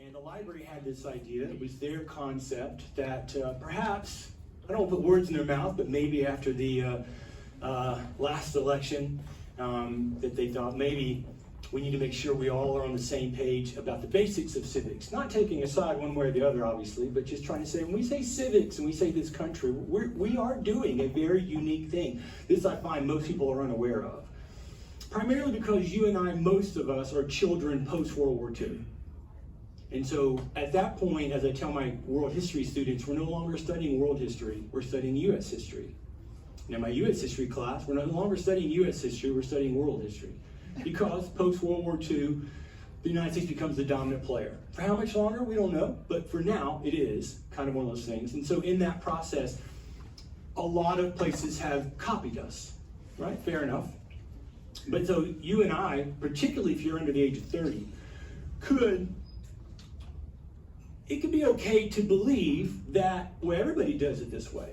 And the library had this idea, it was their concept, that perhaps, I don't want to put words in their mouth, but maybe after the last election, that they thought maybe we need to make sure we all are on the same page about the basics of civics. Not taking a side one way or the other, obviously, but just trying to say, when we say civics and we say this country, we are doing a very unique thing. This I find most people are unaware of. Primarily because you and I, most of us, are children post-World War II. And so at that point, as I tell my world history students, we're no longer studying world history, we're studying U.S. history. Now my U.S. history class, we're no longer studying U.S. history, we're studying world history. Because post-World War II, the United States becomes the dominant player. For how much longer, we don't know, but for now, it is kind of one of those things. And so in that process, a lot of places have copied us, right? Fair enough. But so you and I, particularly if you're under the age of 30, it could be okay to believe that, well, everybody does it this way.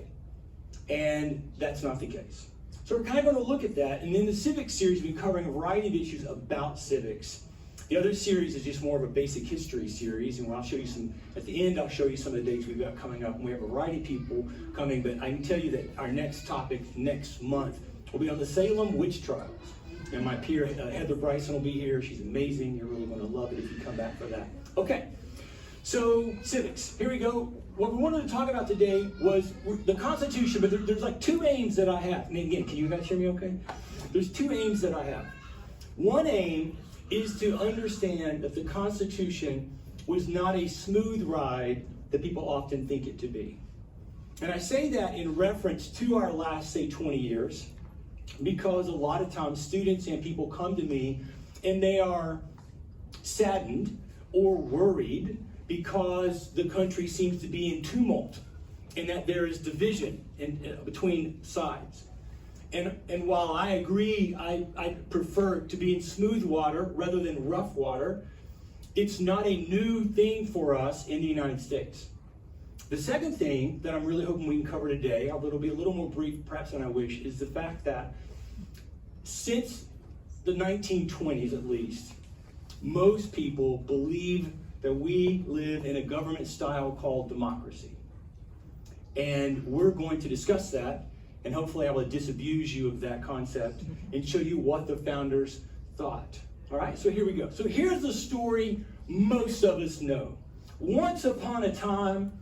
And that's not the case. So we're kind of going to look at that. And in the Civics series, we've been covering a variety of issues about civics. The other series is just more of a basic history series. And I'll show you some, at the end, I'll show you some of the dates we've got coming up. And we have a variety of people coming. But I can tell you that our next topic next month will be on the Salem witch trials. And my peer, Heather Bryson, will be here. She's amazing. You're really going to love it if you come back for that. Okay. So, civics, here we go. What we wanted to talk about today was the Constitution, but there's like two aims that I have. And again, can you guys hear me okay? There's two aims that I have. One aim is to understand that the Constitution was not a smooth ride that people often think it to be. And I say that in reference to our last, say, 20 years, because a lot of times students and people come to me and they are saddened or worried because the country seems to be in tumult and that there is division between sides. And while I agree, I prefer to be in smooth water rather than rough water, it's not a new thing for us in the United States. The second thing that I'm really hoping we can cover today, although it'll be a little more brief perhaps than I wish, is the fact that since the 1920s at least, most people believe that we live in a government style called democracy. And we're going to discuss that, and hopefully I will disabuse you of that concept and show you what the founders thought. All right, so here we go. So here's the story most of us know. Once upon a time,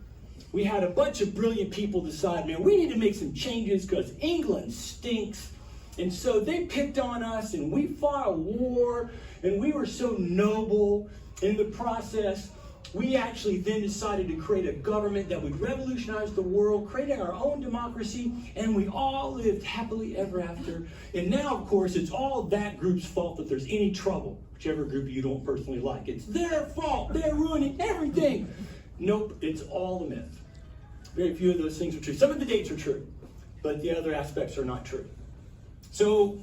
we had a bunch of brilliant people decide, man, we need to make some changes because England stinks. And so they picked on us, and we fought a war, and we were so noble. In the process, we actually then decided to create a government that would revolutionize the world, creating our own democracy, and we all lived happily ever after. And now, of course, it's all that group's fault that there's any trouble, whichever group you don't personally like. It's their fault. They're ruining everything. Nope, it's all a myth. Very few of those things are true. Some of the dates are true, but the other aspects are not true. So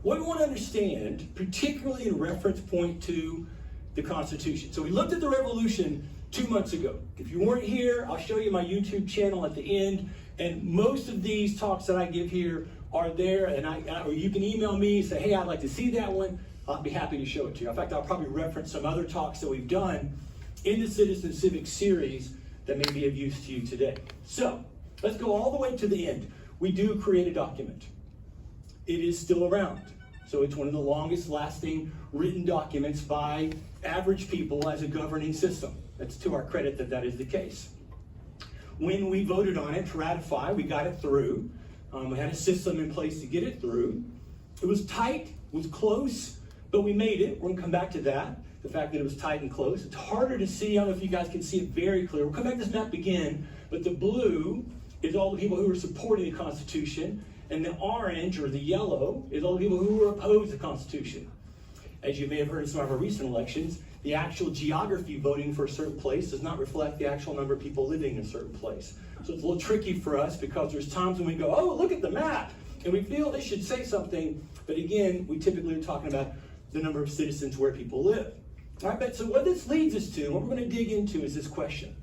what we want to understand, particularly in reference point to the Constitution. So we looked at the Revolution 2 months ago. If you weren't here, I'll show you my YouTube channel at the end. And most of these talks that I give here are there. And or you can email me, say, hey, I'd like to see that one. I'll be happy to show it to you. In fact, I'll probably reference some other talks that we've done in the Citizen Civics series that may be of use to you today. So let's go all the way to the end. We do create a document. It is still around. So it's one of the longest lasting written documents by average people as a governing system. That's to our credit that that is the case. When we voted on it to ratify, we got it through. We had a system in place to get it through. It was tight, it was close, but we made it. We're going to come back to that, the fact that it was tight and close. It's harder to see. I don't know if you guys can see it very clear. We'll come back to this map again, but the blue is all the people who were supporting the Constitution, and the orange, or the yellow, is all the people who were opposed to the Constitution. As you may have heard in some of our recent elections, the actual geography voting for a certain place does not reflect the actual number of people living in a certain place. So it's a little tricky for us because there's times when we go, oh, look at the map, and we feel this should say something, but again, we typically are talking about the number of citizens where people live. All right, but so what this leads us to, what we're going to dig into is this question.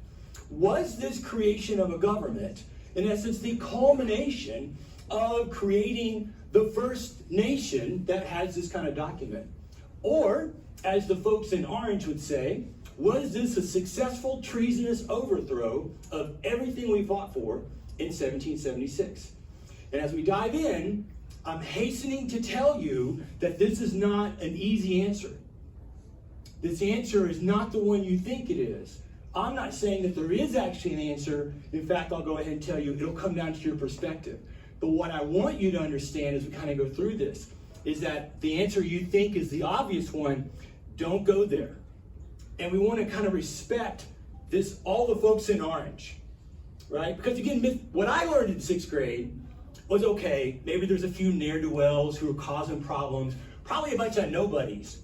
Was this creation of a government, in essence, the culmination of creating the first nation that has this kind of document? Or, as the folks in orange would say, Was this a successful treasonous overthrow of everything we fought for in 1776? And as we dive in, I'm hastening to tell you that this is not an easy answer. This answer is not the one you think it is. I'm not saying that there is actually an answer. In fact, I'll go ahead and tell you it'll come down to your perspective. But what I want you to understand as we kind of go through this is that the answer you think is the obvious one, don't go there. And we want to kind of respect this, all the folks in orange, right? Because again, what I learned in 6th grade was, okay, maybe there's a few ne'er-do-wells who are causing problems, probably a bunch of nobodies.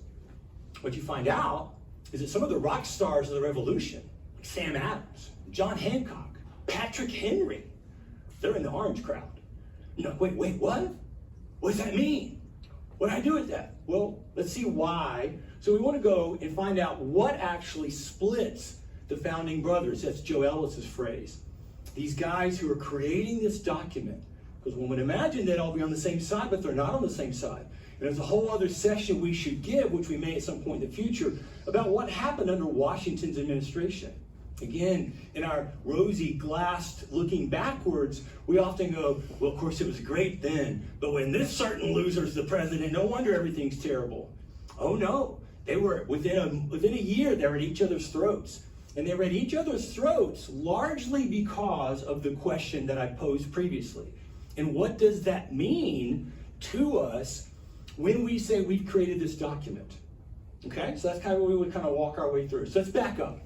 What you find out is that some of the rock stars of the Revolution, like Sam Adams, John Hancock, Patrick Henry, they're in the orange crowd. You're like, wait, what? What does that mean? What do I do with that? Well, let's see why. So we want to go and find out what actually splits the founding brothers. That's Joe Ellis's phrase. These guys who are creating this document. Because one would imagine they'd all be on the same side, but they're not on the same side. And there's a whole other session we should give, which we may at some point in the future, about what happened under Washington's administration. Again, in our rosy glassed looking backwards, we often go, well, of course it was great then, but when this certain loser's the president, no wonder everything's terrible. Oh no, they were within a year, they were at each other's throats. And they were at each other's throats largely because of the question that I posed previously. And what does that mean to us when we say we've created this document? Okay, so that's kind of what we would kind of walk our way through. So let's back up.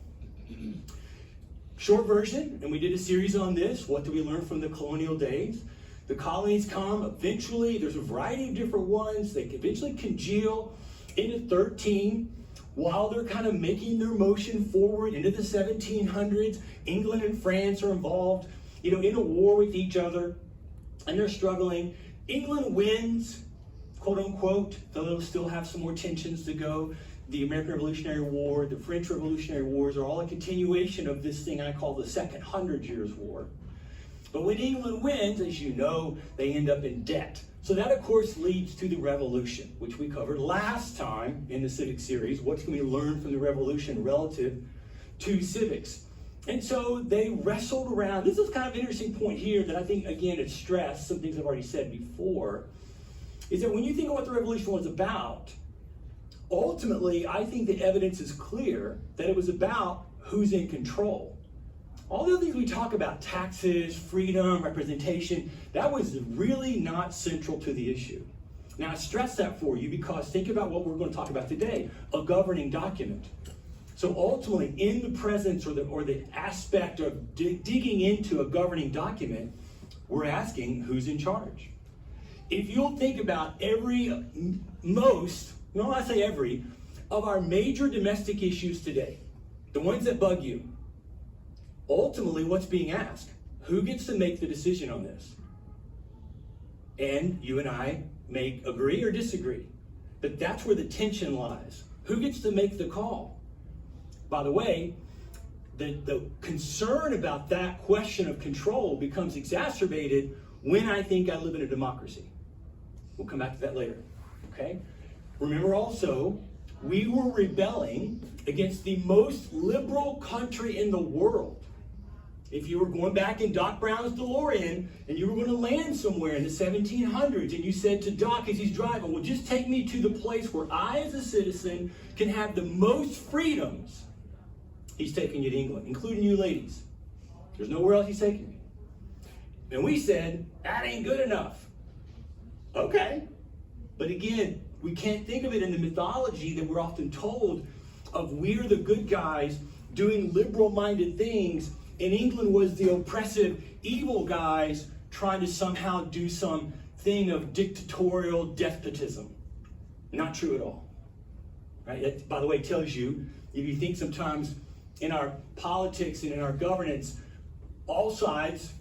Short version, and we did a series on this. What do we learn from the colonial days? The colonies come eventually, there's a variety of different ones. They eventually congeal into 13 while they're kind of making their motion forward into the 1700s. England and France are involved, in a war with each other, and they're struggling. England wins, quote unquote, though they'll still have some more tensions to go. The American Revolutionary War, the French Revolutionary Wars are all a continuation of this thing I call the Second 100 Years' War. But when England wins, as you know, they end up in debt. So that, of course, leads to the Revolution, which we covered last time in the Civics series. What can we learn from the Revolution relative to civics? And so they wrestled around. This is kind of an interesting point here that I think, again, it's stressed, some things I've already said before, is that when you think of what the Revolution was about, ultimately, I think the evidence is clear that it was about who's in control. All the other things we talk about, taxes, freedom, representation, that was really not central to the issue. Now, I stress that for you because think about what we're going to talk about today, a governing document. So ultimately, in the presence or the aspect of digging into a governing document, we're asking who's in charge. If you'll think about every of our major domestic issues today, the ones that bug you, ultimately what's being asked? Who gets to make the decision on this? And you and I may agree or disagree, but that's where the tension lies. Who gets to make the call? By the way, the concern about that question of control becomes exacerbated when I think I live in a democracy. We'll come back to that later, okay? Remember also, we were rebelling against the most liberal country in the world. If you were going back in Doc Brown's DeLorean and you were going to land somewhere in the 1700s and you said to Doc as he's driving, well, just take me to the place where I as a citizen can have the most freedoms, he's taking you to England, including you ladies. There's nowhere else he's taking you. And we said, that ain't good enough. Okay. But again, we can't think of it in the mythology that we're often told of we're the good guys doing liberal-minded things, and England was the oppressive, evil guys trying to somehow do some thing of dictatorial despotism. Not true at all. Right? That, by the way, tells you, if you think sometimes in our politics and in our governance, all sides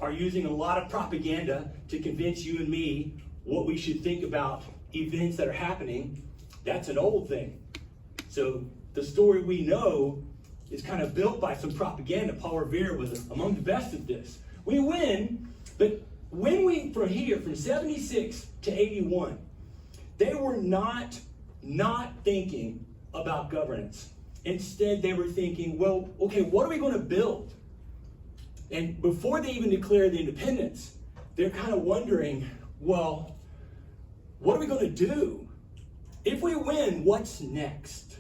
are using a lot of propaganda to convince you and me what we should think about events that are happening. That's an old thing. So the story we know is kind of built by some propaganda. Paul Revere was among the best at this. We win, but when we, from 76 to 81, they were not thinking about governance. Instead, they were thinking, well, okay, what are we going to build? And before they even declare the independence, they're kind of wondering, well, what are we going to do? If we win, what's next?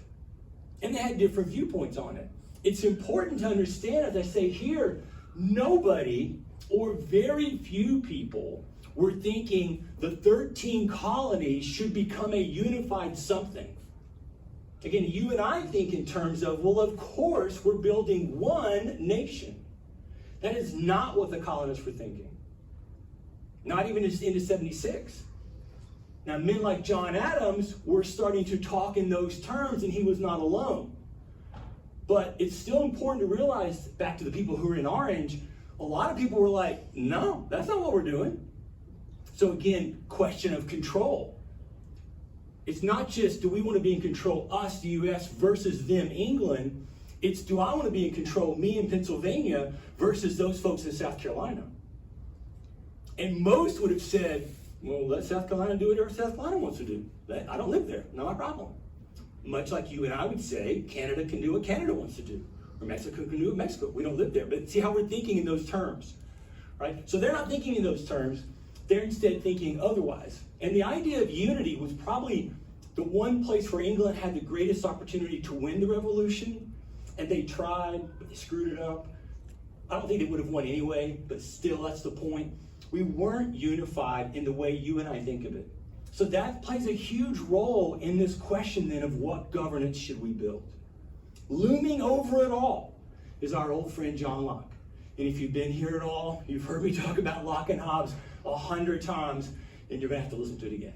And they had different viewpoints on it. It's important to understand, as I say here, nobody or very few people were thinking the 13 colonies should become a unified something. Again, you and I think in terms of, well, of course, we're building one nation. That is not what the colonists were thinking. Not even into 76. Now, men like John Adams were starting to talk in those terms, and he was not alone. But it's still important to realize, back to the people who are in orange, a lot of people were like, no, that's not what we're doing. So again, question of control. It's not just, do we want to be in control, us, the U.S., versus them, England. It's, do I want to be in control, me in Pennsylvania, versus those folks in South Carolina? And most would have said, well, let South Carolina do whatever South Carolina wants to do. I don't live there, not my problem. Much like you and I would say, Canada can do what Canada wants to do, or Mexico can do what Mexico. We don't live there, but see how we're thinking in those terms, right? So they're not thinking in those terms, they're instead thinking otherwise. And the idea of unity was probably the one place where England had the greatest opportunity to win the revolution, and they tried, but they screwed it up. I don't think they would have won anyway, but still, that's the point. We weren't unified in the way you and I think of it. So that plays a huge role in this question then of what governance should we build. Looming over it all is our old friend John Locke. And if you've been here at all, you've heard me talk about Locke and Hobbes 100 times, and you're going to have to listen to it again.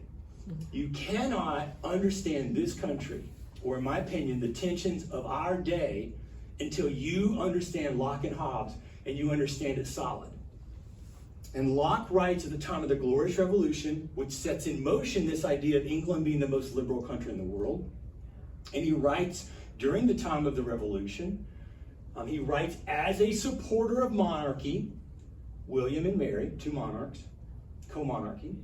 You cannot understand this country, or in my opinion, the tensions of our day, until you understand Locke and Hobbes and you understand it solid. And Locke writes at the time of the Glorious Revolution, which sets in motion this idea of England being the most liberal country in the world. And he writes during the time of the Revolution, he writes as a supporter of monarchy, William and Mary, two monarchs, co-monarchy.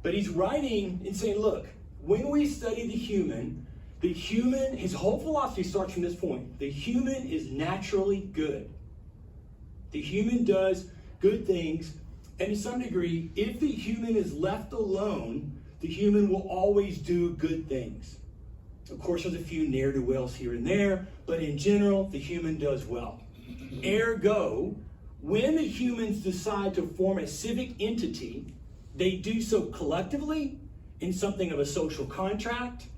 But he's writing and saying, look, when we study the human, his whole philosophy starts from this point. The human is naturally good. The human does good things, and to some degree, if the human is left alone, the human will always do good things. Of course, there's a few ne'er-do-wells here and there, but in general, the human does well. Ergo, when the humans decide to form a civic entity, they do so collectively in something of a social contract,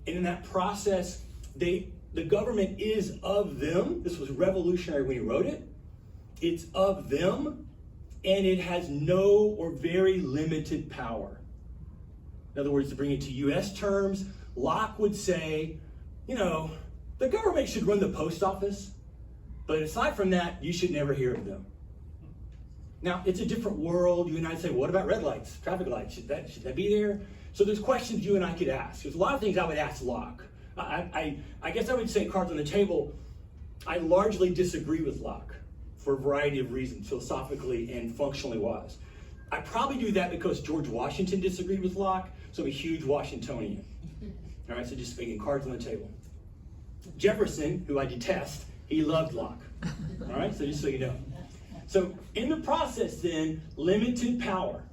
and in that process, the government is of them. This was revolutionary when he wrote it. It's of them, and it has no or very limited power. In other words, to bring it to U.S. terms, Locke would say, the government should run the post office, but aside from that, you should never hear of them. Now, it's a different world. You and I say, what about red lights, traffic lights? Should that be there? So there's questions you and I could ask. There's a lot of things I would ask Locke. I guess I would say, cards on the table, I largely disagree with Locke for a variety of reasons, philosophically and functionally wise. I probably do that because George Washington disagreed with Locke, so I'm a huge Washingtonian. All right, so just speaking, cards on the table. Jefferson, who I detest, he loved Locke. All right, so just so you know. So in the process then, limited power,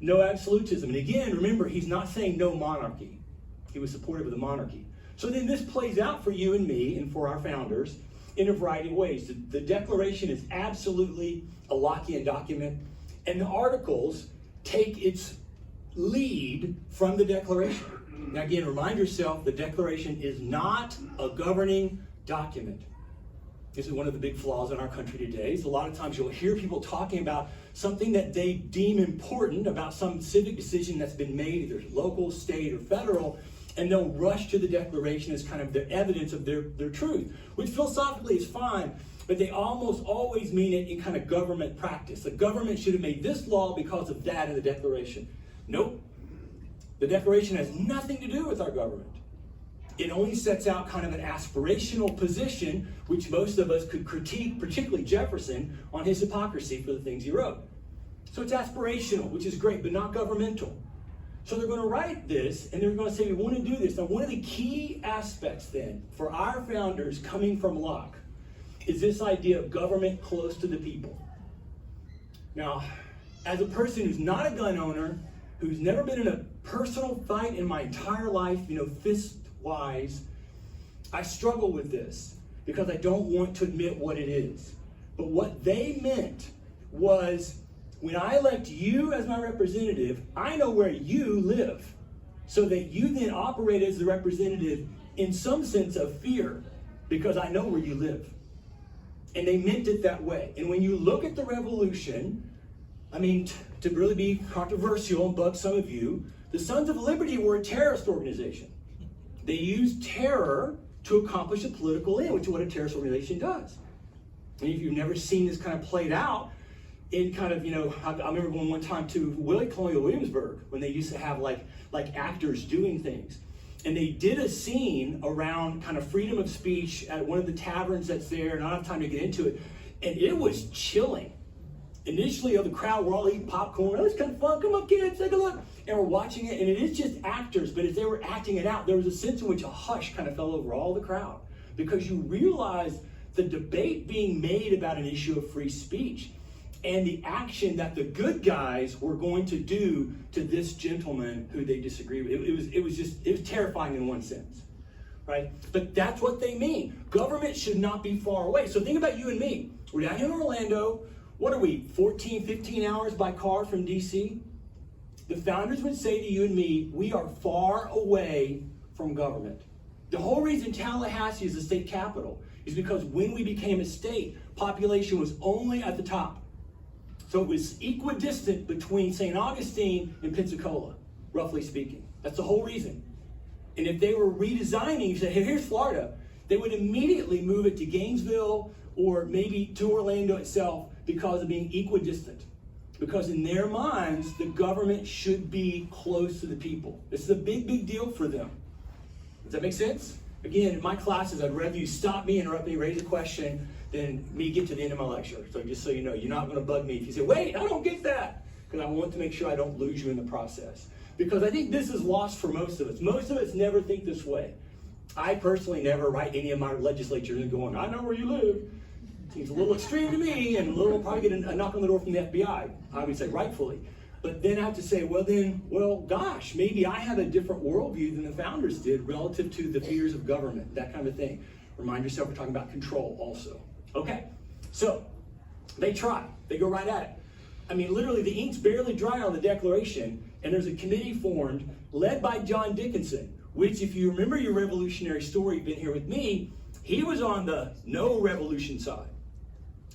no absolutism. And again, remember, he's not saying no monarchy. He was supportive of the monarchy. So then this plays out for you and me and for our founders in a variety of ways. The Declaration is absolutely a Lockean document, and the Articles take its lead from the Declaration. Now again, remind yourself, the Declaration is not a governing document. This is one of the big flaws in our country today. Is a lot of times you'll hear people talking about something that they deem important, about some civic decision that's been made, either local, state, or federal, and they'll rush to the Declaration as kind of the evidence of their truth, which philosophically is fine, but they almost always mean it in kind of government practice. The government should have made this law because of that in the Declaration. Nope. The Declaration has nothing to do with our government. It only sets out kind of an aspirational position, which most of us could critique, particularly Jefferson, on his hypocrisy for the things he wrote. So it's aspirational, which is great, but not governmental. So they're going to write this, and they're going to say, we want to do this. Now, one of the key aspects then for our founders coming from Locke is this idea of government close to the people. Now, as a person who's not a gun owner, who's never been in a personal fight in my entire life, fist-wise, I struggle with this because I don't want to admit what it is. But what they meant was, when I elect you as my representative, I know where you live, so that you then operate as the representative in some sense of fear, because I know where you live. And they meant it that way. And when you look at the revolution, to really be controversial and bug some of you, the Sons of Liberty were a terrorist organization. They used terror to accomplish a political end, which is what a terrorist organization does. And if you've never seen this kind of played out, in kind of, I remember going one time to Colonial Williamsburg when they used to have like actors doing things. And they did a scene around kind of freedom of speech at one of the taverns that's there, and I don't have time to get into it. And it was chilling. Initially, the crowd were all eating popcorn. Oh, it's kind of fun. Come on, kids, take a look. And we're watching it, and it is just actors, but as they were acting it out, there was a sense in which a hush kind of fell over all the crowd, because you realize the debate being made about an issue of free speech and the action that the good guys were going to do to this gentleman who they disagree with. It was terrifying in one sense, right? But that's what they mean. Government should not be far away. So think about you and me. We're down here in Orlando. What are we, 14, 15 hours by car from DC? The founders would say to you and me, we are far away from government. The whole reason Tallahassee is the state capital is because when we became a state, population was only at the top. So it was equidistant between St. Augustine and Pensacola, roughly speaking. That's the whole reason. And if they were redesigning, you say, hey, here's Florida, they would immediately move it to Gainesville or maybe to Orlando itself because of being equidistant. Because in their minds, the government should be close to the people. This is a big, big deal for them. Does that make sense? Again, in my classes, I'd rather you stop me, interrupt me, raise a question, than me get to the end of my lecture. So just so you know, you're not going to bug me if you say, wait, I don't get that. Because I want to make sure I don't lose you in the process. Because I think this is lost for most of us. Most of us never think this way. I personally never write any of my legislatures and going, I know where you live. Seems a little extreme to me, and we'll probably get a knock on the door from the FBI. I would say rightfully. But then I have to say, well, gosh, maybe I have a different worldview than the founders did relative to the fears of government, that kind of thing. Remind yourself we're talking about control also. Okay, so they try. They go right at it. Literally the ink's barely dry on the Declaration, and there's a committee formed led by John Dickinson, which, if you remember your revolutionary story, you've been here with me, he was on the no revolution side.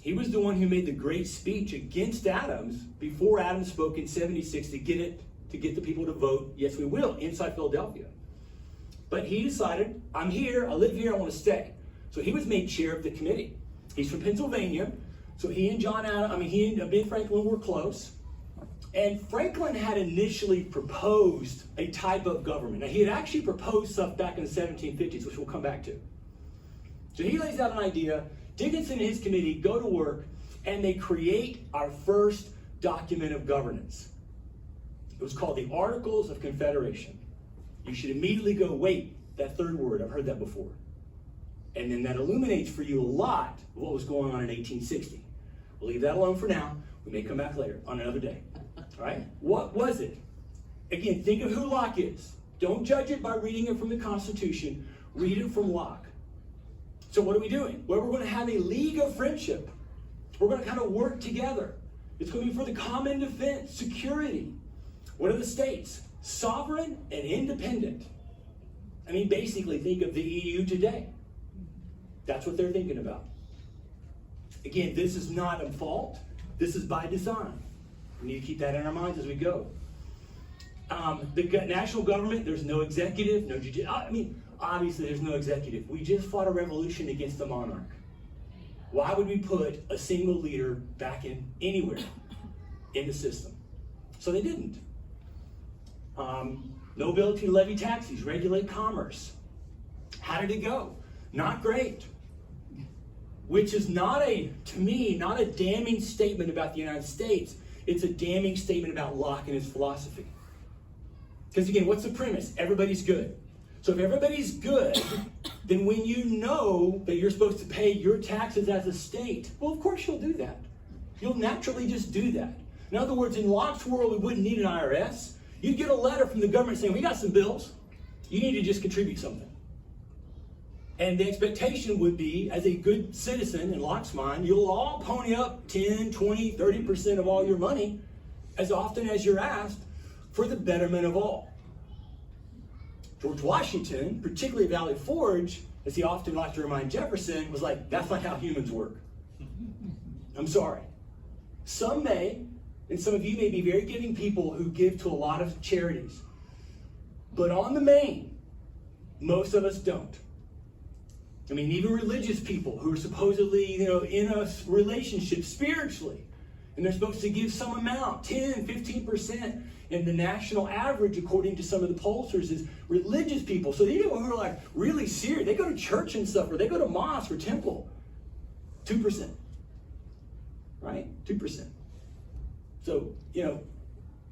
He was the one who made the great speech against Adams before Adams spoke in 76 to get the people to vote, yes, we will, inside Philadelphia. But he decided, I'm here, I live here, I want to stay. So he was made chair of the committee. He's from Pennsylvania, so he and he and Ben Franklin were close. And Franklin had initially proposed a type of government. Now, he had actually proposed stuff back in the 1750s, which we'll come back to. So he lays out an idea. Dickinson and his committee go to work, and they create our first document of governance. It was called the Articles of Confederation. You should immediately go, wait, that third word, I've heard that before. And then that illuminates for you a lot of what was going on in 1860. We'll leave that alone for now. We may come back later on another day. All right? What was it? Again, think of who Locke is. Don't judge it by reading it from the Constitution. Read it from Locke. So what are we doing? Well, we're going to have a league of friendship. We're going to kind of work together. It's going to be for the common defense, security. What are the states? Sovereign and independent. Basically, think of the EU today. That's what they're thinking about. Again, this is not a fault. This is by design. We need to keep that in our minds as we go. The national government, there's no executive, no judicial. Obviously there's no executive. We just fought a revolution against the monarch. Why would we put a single leader back in anywhere in the system? So they didn't. No ability to levy taxes, regulate commerce. How did it go? Not great. Which is to me, not a damning statement about the United States. It's a damning statement about Locke and his philosophy. Because again, what's the premise? Everybody's good. So if everybody's good, then when you know that you're supposed to pay your taxes as a state, well, of course you'll do that. You'll naturally just do that. In other words, in Locke's world, we wouldn't need an IRS. You'd get a letter from the government saying, we got some bills. You need to just contribute something. And the expectation would be, as a good citizen in Locke's mind, you'll all pony up 10, 20, 30% of all your money as often as you're asked for the betterment of all. George Washington, particularly Valley Forge, as he often liked to remind Jefferson, was like, that's not how humans work. I'm sorry. Some may, and some of you may be very giving people who give to a lot of charities. But on the main, most of us don't. I mean, even religious people who are supposedly, in a relationship spiritually, and they're supposed to give some amount, 10, 15%. And the national average, according to some of the pollsters, is religious people. So these people who are like really serious, they go to church and stuff, or they go to mosque or temple. 2%. Right? 2%. So,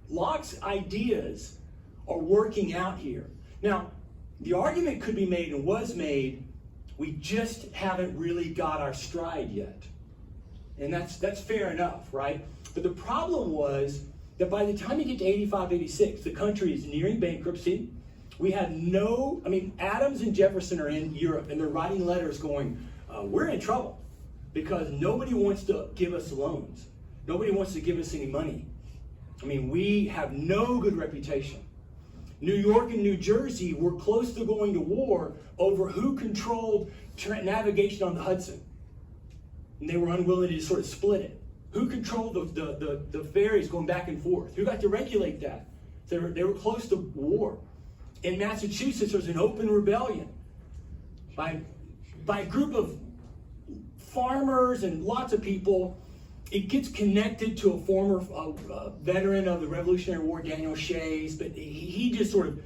Locke's ideas are working out here. Now, the argument could be made and was made, we just haven't really got our stride yet. And that's fair enough, right? But the problem was that by the time you get to 85, 86, the country is nearing bankruptcy. We have Adams and Jefferson are in Europe, and they're writing letters going, we're in trouble because nobody wants to give us loans. Nobody wants to give us any money. We have no good reputation. New York and New Jersey were close to going to war over who controlled navigation on the Hudson. And they were unwilling to sort of split it. Who controlled the ferries going back and forth? Who got to regulate that? They were close to war. In Massachusetts, there was an open rebellion by a group of farmers and lots of people. It gets connected to a former veteran of the Revolutionary War, Daniel Shays, but he just sort of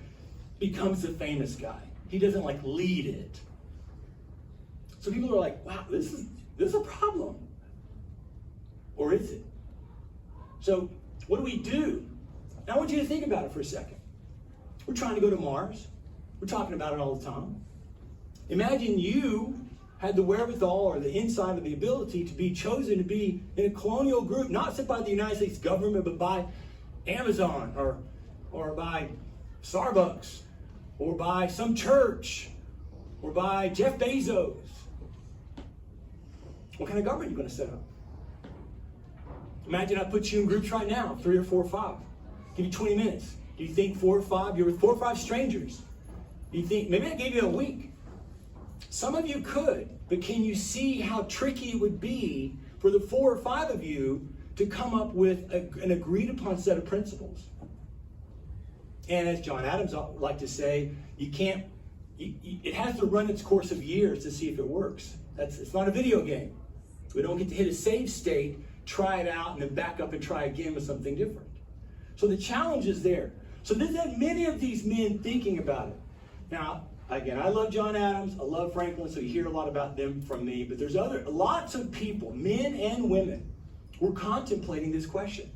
becomes the famous guy. He doesn't lead it. So people are like, wow, this is a problem. Or is it? So what do we do? Now I want you to think about it for a second. We're trying to go to Mars. We're talking about it all the time. Imagine you had the wherewithal or the insight or the ability to be chosen to be in a colonial group, not set by the United States government, but by Amazon or by Starbucks or by some church or by Jeff Bezos. What kind of government are you going to set up? Imagine I put you in groups right now, 3 or 4 or 5. Give you 20 minutes. Do you think 4 or 5, you're with 4 or 5 strangers? Do you think, maybe I gave you a week. Some of you could, but can you see how tricky it would be for the 4 or 5 of you to come up with an agreed upon set of principles? And as John Adams liked to say, it has to run its course of years to see if it works. It's not a video game. We don't get to hit a save state, try it out, and then back up and try again with something different. So the challenge is there. So there's that many of these men thinking about it. Now, again, I love John Adams, I love Franklin, so you hear a lot about them from me, but there's lots of people, men and women, who are contemplating this question.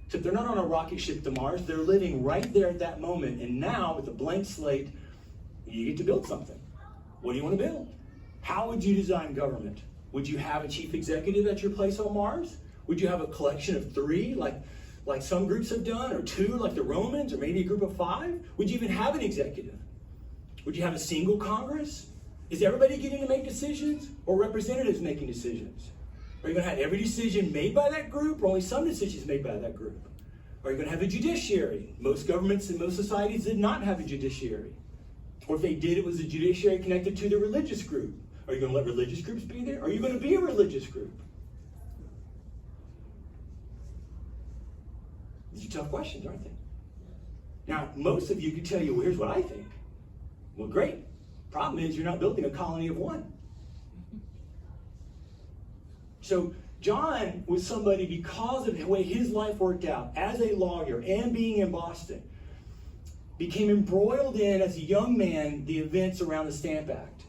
So they're not on a rocket ship to Mars, they're living right there at that moment, and now with a blank slate, you get to build something. What do you want to build? How would you design government? Would you have a chief executive at your place on Mars? Would you have a collection of 3, like some groups have done, or 2, like the Romans, or maybe a group of 5? Would you even have an executive? Would you have a single Congress? Is everybody getting to make decisions, or representatives making decisions? Are you going to have every decision made by that group, or only some decisions made by that group? Are you going to have a judiciary? Most governments and most societies did not have a judiciary. Or if they did, it was a judiciary connected to the religious group. Are you going to let religious groups be there? Are you going to be a religious group? These are tough questions, aren't they? Now, most of you could tell you, well, here's what I think. Well, great. Problem is, you're not building a colony of one. So John was somebody, because of the way his life worked out as a lawyer and being in Boston, became embroiled in, as a young man, the events around the Stamp Act.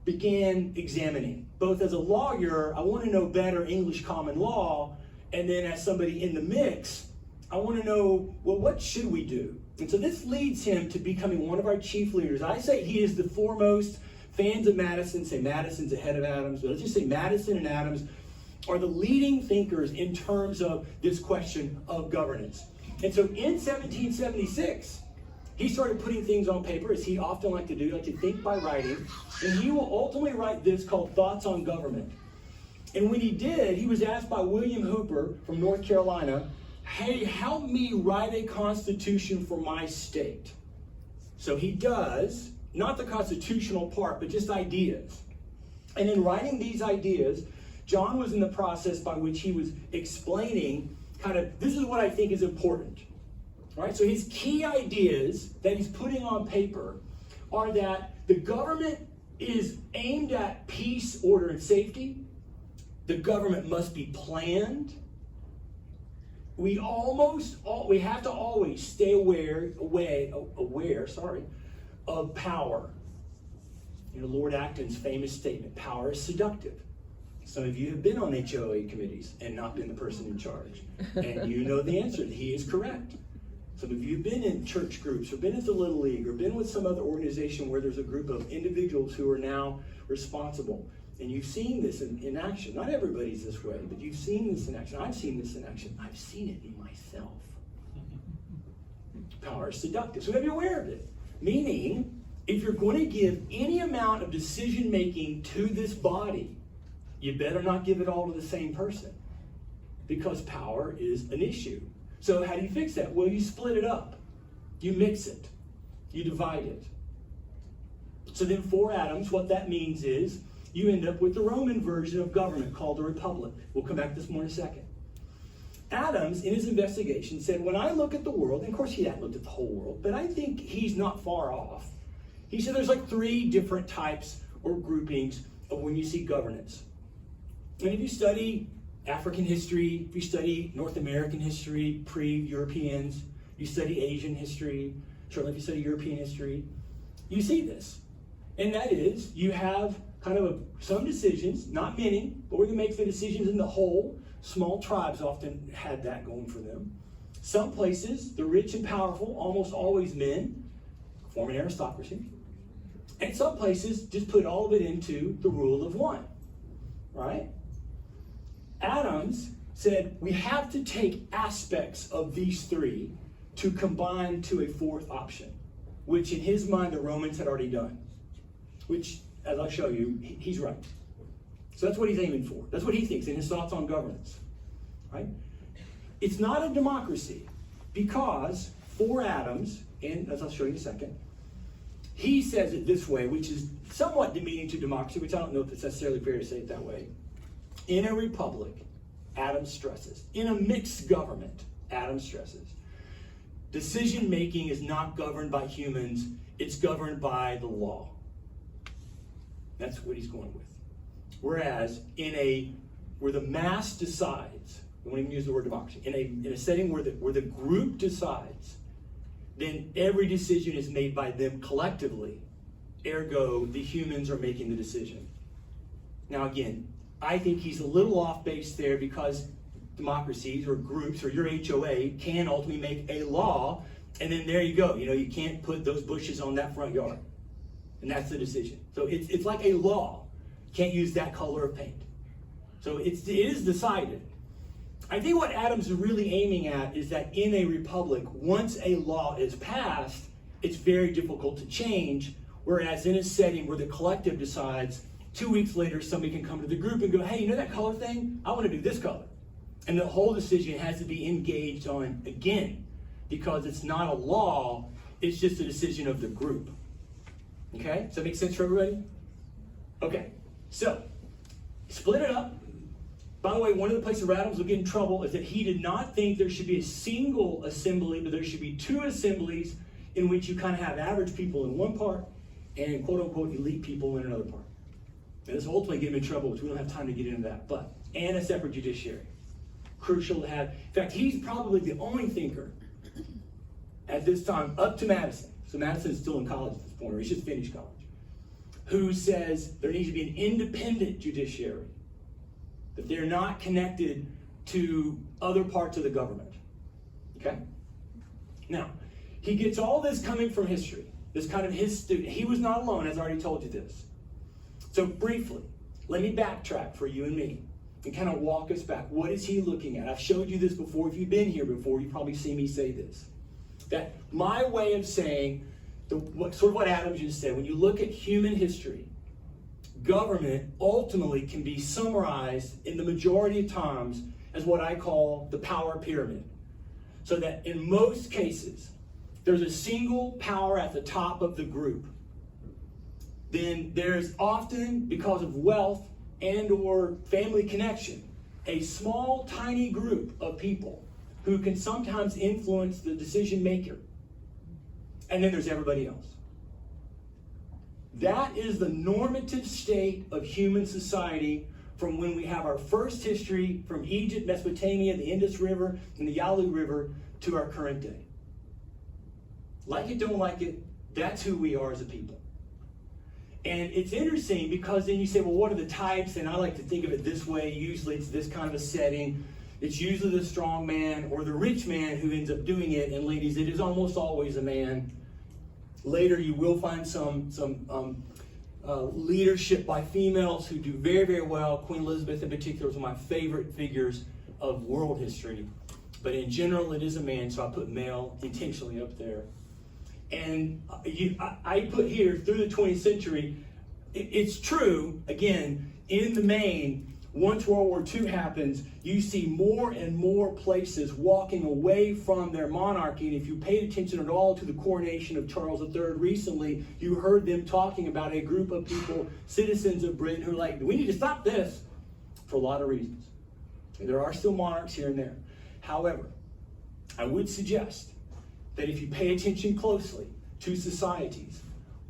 Began examining. Both as a lawyer, I want to know better English common law, and then as somebody in the mix, I want to know, well, what should we do? And so this leads him to becoming one of our chief leaders. I say he is the foremost. Fans of Madison say Madison's ahead of Adams, but let's just say Madison and Adams are the leading thinkers in terms of this question of governance. And so in 1776, he started putting things on paper, as he often liked to do, like to think by writing, and he will ultimately write this called Thoughts on Government. And when he did, he was asked by William Hooper from North Carolina, hey, help me write a constitution for my state. So he does, not the constitutional part, but just ideas. And in writing these ideas, John was in the process by which he was explaining this is what I think is important. All right, so his key ideas that he's putting on paper are that the government is aimed at peace, order, and safety. The government must be planned. We have to always stay aware of power. Lord Acton's famous statement, power is seductive. Some of you have been on HOA committees and not been the person in charge. And you know the answer. He is correct. Some of you have been in church groups or been at the Little League or been with some other organization where there's a group of individuals who are now responsible. And you've seen this in action. Not everybody's this way, but you've seen this in action. I've seen this in action. I've seen it in myself. Power is seductive. So we have to be aware of it. Meaning, if you're going to give any amount of decision making to this body, you better not give it all to the same person, because power is an issue. So how do you fix that? Well, you split it up. You mix it. You divide it. So then for Adams, what that means is you end up with the Roman version of government called the Republic. We'll come back to this more in a second. Adams, in his investigation, said, when I look at the world, and of course he hadn't looked at the whole world, but I think he's not far off. He said there's like 3 different types or groupings of when you see governance. And if you study African history, if you study North American history, pre-Europeans, you study Asian history, certainly if you study European history, you see this. And that is, you have some decisions, not many, but we're going to make the decisions in the whole. Small tribes often had that going for them. Some places, the rich and powerful, almost always men, form an aristocracy. And some places just put all of it into the rule of one, right? Adams said we have to take aspects of these 3 to combine to a 4th option, which in his mind the Romans had already done, which, as I'll show you, he's right. So that's what he's aiming for. That's what he thinks in his thoughts on governance, right? It's not a democracy because for Adams, and as I'll show you in a second, he says it this way, which is somewhat demeaning to democracy, which I don't know if it's necessarily fair to say it that way. In a republic, Adams stresses. In a mixed government, Adams stresses. Decision making is not governed by humans, it's governed by the law. That's what he's going with. Whereas where the mass decides, we won't even use the word democracy, in a setting where the group decides, then every decision is made by them collectively. Ergo, the humans are making the decision. Now again, I think he's a little off base there because democracies or groups or your HOA can ultimately make a law, and then there you go. You can't put those bushes on that front yard. And that's the decision. So it's like a law. Can't use that color of paint. So it is decided. I think what Adams is really aiming at is that in a republic, once a law is passed, it's very difficult to change, whereas in a setting where the collective decides, 2 weeks later somebody can come to the group and go, hey, that color thing? I want to do this color. And the whole decision has to be engaged on again, because it's not a law, it's just a decision of the group. Okay? Does that make sense for everybody? Okay, so split it up. By the way, one of the places where Adams will get in trouble is that he did not think there should be a single assembly, but there should be 2 assemblies in which you kind of have average people in one part and quote-unquote elite people in another part. And this will ultimately get him in trouble, which we don't have time to get into that. And a separate judiciary. Crucial to have. In fact, he's probably the only thinker at this time, up to Madison. So Madison is still in college at this point, or he's just finished college. Who says there needs to be an independent judiciary. That they're not connected to other parts of the government. Okay? Now, he gets all this coming from history. This kind of his student. He was not alone, as I already told you this. So briefly, let me backtrack for you and me and kind of walk us back. What is he looking at? I've showed you this before. If you've been here before, you've probably seen me say this. That my way of saying, sort of what Adam just said, when you look at human history, government ultimately can be summarized in the majority of times as what I call the power pyramid. So that in most cases, there's a single power at the top of the group. Then there's often, because of wealth and or family connection, a small, tiny group of people who can sometimes influence the decision maker. And then there's everybody else. That is the normative state of human society from when we have our first history from Egypt, Mesopotamia, the Indus River, and the Yalu River to our current day. Like it, don't like it, that's who we are as a people. And it's interesting because then you say, well, what are the types? And I like to think of it this way. Usually it's this kind of a setting. It's usually the strong man or the rich man who ends up doing it. And ladies, it is almost always a man. Later, you will find some leadership by females who do very, very well. Queen Elizabeth in particular is one of my favorite figures of world history. But in general, it is a man, so I put male intentionally up there. And I put here, through the 20th century, it's true, again, in the main, once World War II happens, you see more and more places walking away from their monarchy. And if you paid attention at all to the coronation of Charles III recently, you heard them talking about a group of people, citizens of Britain, who are like, we need to stop this for a lot of reasons. And there are still monarchs here and there. However, I would suggest that if you pay attention closely to societies,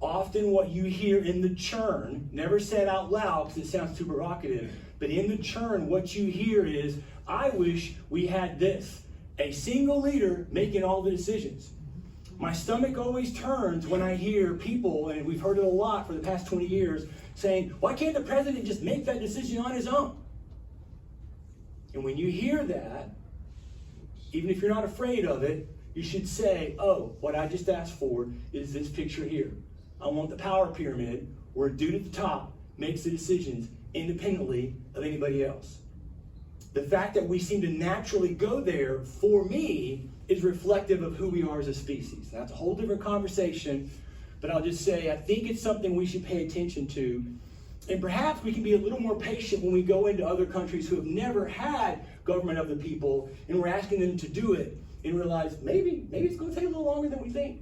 often what you hear in the churn, never said out loud because it sounds too provocative, but in the churn, what you hear is, I wish we had this, a single leader making all the decisions. My stomach always turns when I hear people, and we've heard it a lot for the past 20 years, saying, why can't the president just make that decision on his own? And when you hear that, even if you're not afraid of it, you should say, oh, what I just asked for is this picture here. I want the power pyramid where a dude at the top makes the decisions independently of anybody else. The fact that we seem to naturally go there, for me, is reflective of who we are as a species. That's a whole different conversation, but I'll just say I think it's something we should pay attention to. And perhaps we can be a little more patient when we go into other countries who have never had government of the people, and we're asking them to do it, and realize maybe it's going to take a little longer than we think,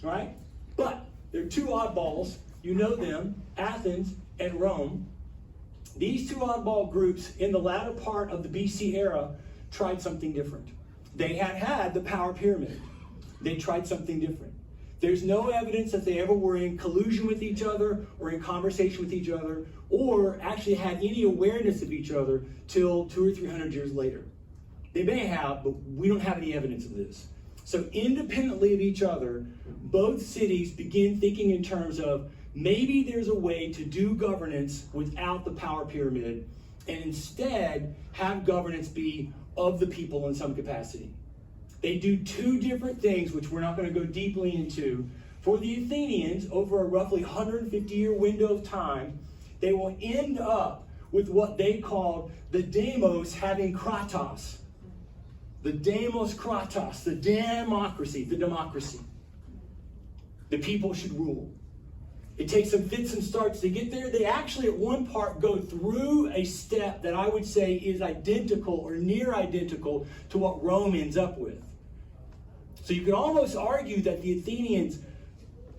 right? But there are two oddballs. You know them, Athens and Rome. These two oddball groups in the latter part of the BC era tried something different. They had the power pyramid. They tried something different. There's no evidence that they ever were in collusion with each other or in conversation with each other or actually had any awareness of each other till 200 or 300 years later. They may have, but we don't have any evidence of this. So independently of each other, both cities begin thinking in terms of maybe there's a way to do governance without the power pyramid and instead have governance be of the people in some capacity. They do two different things, which we're not going to go deeply into. For the Athenians, over a roughly 150-year window of time, they will end up with what they called the demos having kratos. The demos kratos, the democracy. The people should rule. It takes some fits and starts to get there. They actually at one part go through a step that I would say is identical or near identical to what Rome ends up with. So you could almost argue that the Athenians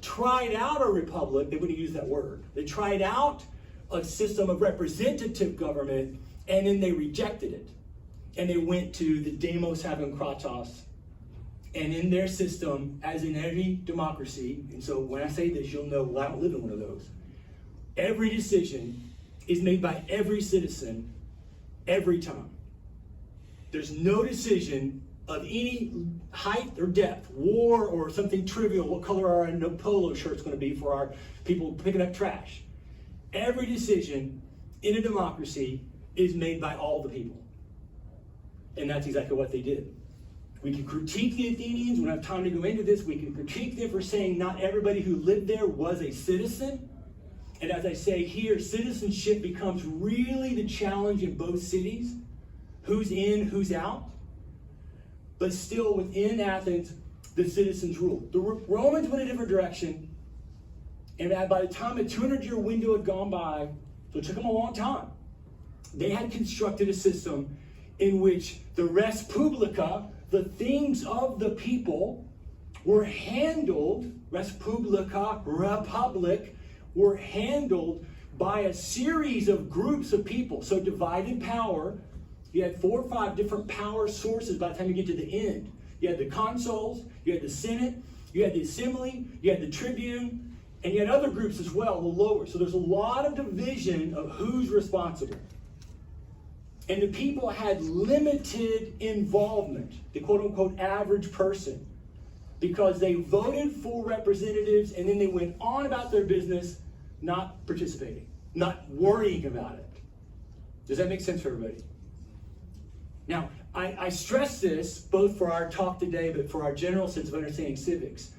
tried out a republic. They wouldn't use that word. They tried out a system of representative government, and then they rejected it. And they went to the demos having kratos. And in their system, as in every democracy, and so when I say this, you'll know, well, I don't live in one of those. Every decision is made by every citizen every time. There's no decision of any height or depth, war or something trivial, what color our polo shirt's going to be for our people picking up trash. Every decision in a democracy is made by all the people. And that's exactly what they did. We can critique the Athenians. We don't have time to go into this. We can critique them for saying not everybody who lived there was a citizen. And as I say here, citizenship becomes really the challenge in both cities. Who's in, who's out. But still within Athens, the citizens ruled. The Romans went a different direction. And by the time a 200-year window had gone by, so it took them a long time, they had constructed a system in which the res publica, the things of the people, were handled, res publica, republic, were handled by a series of groups of people. So divided power. You had 4 or 5 different power sources by the time you get to the end. You had the consuls, you had the Senate, you had the assembly, you had the tribune, and you had other groups as well, the lower. So there's a lot of division of who's responsible. And the people had limited involvement, the quote-unquote average person, because they voted for representatives and then they went on about their business, not participating, not worrying about it. Does that make sense for everybody? Now, I stress this both for our talk today, but for our general sense of understanding civics.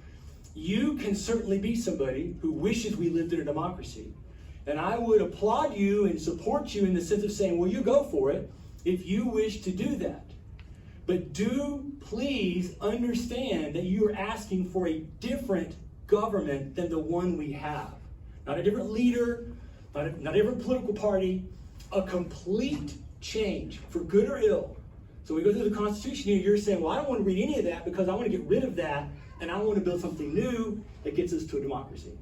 You can certainly be somebody who wishes we lived in a democracy. And I would applaud you and support you in the sense of saying, well, you go for it if you wish to do that. But do please understand that you are asking for a different government than the one we have. Not a different leader, not a different political party, a complete change, for good or ill. So we go through the Constitution here, you're saying, well, I don't want to read any of that because I want to get rid of that, and I want to build something new that gets us to a democracy.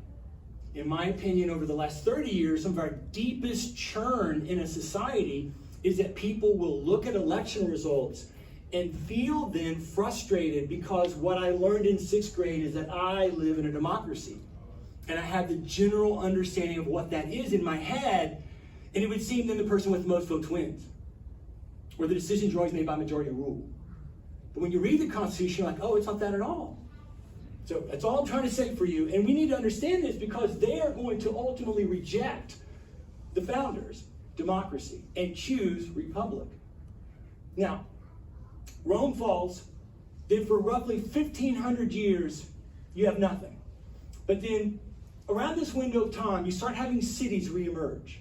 In my opinion, over the last 30 years, some of our deepest churn in a society is that people will look at election results and feel then frustrated because what I learned in 6th grade is that I live in a democracy. And I have the general understanding of what that is in my head, and it would seem then the person with the most votes wins, where the decisions are always made by majority rule. But when you read the Constitution, you're like, oh, it's not that at all. So that's all I'm trying to say for you. And we need to understand this because they are going to ultimately reject the founders' democracy and choose republic. Now, Rome falls. Then for roughly 1,500 years, you have nothing. But then around this window of time, you start having cities reemerge.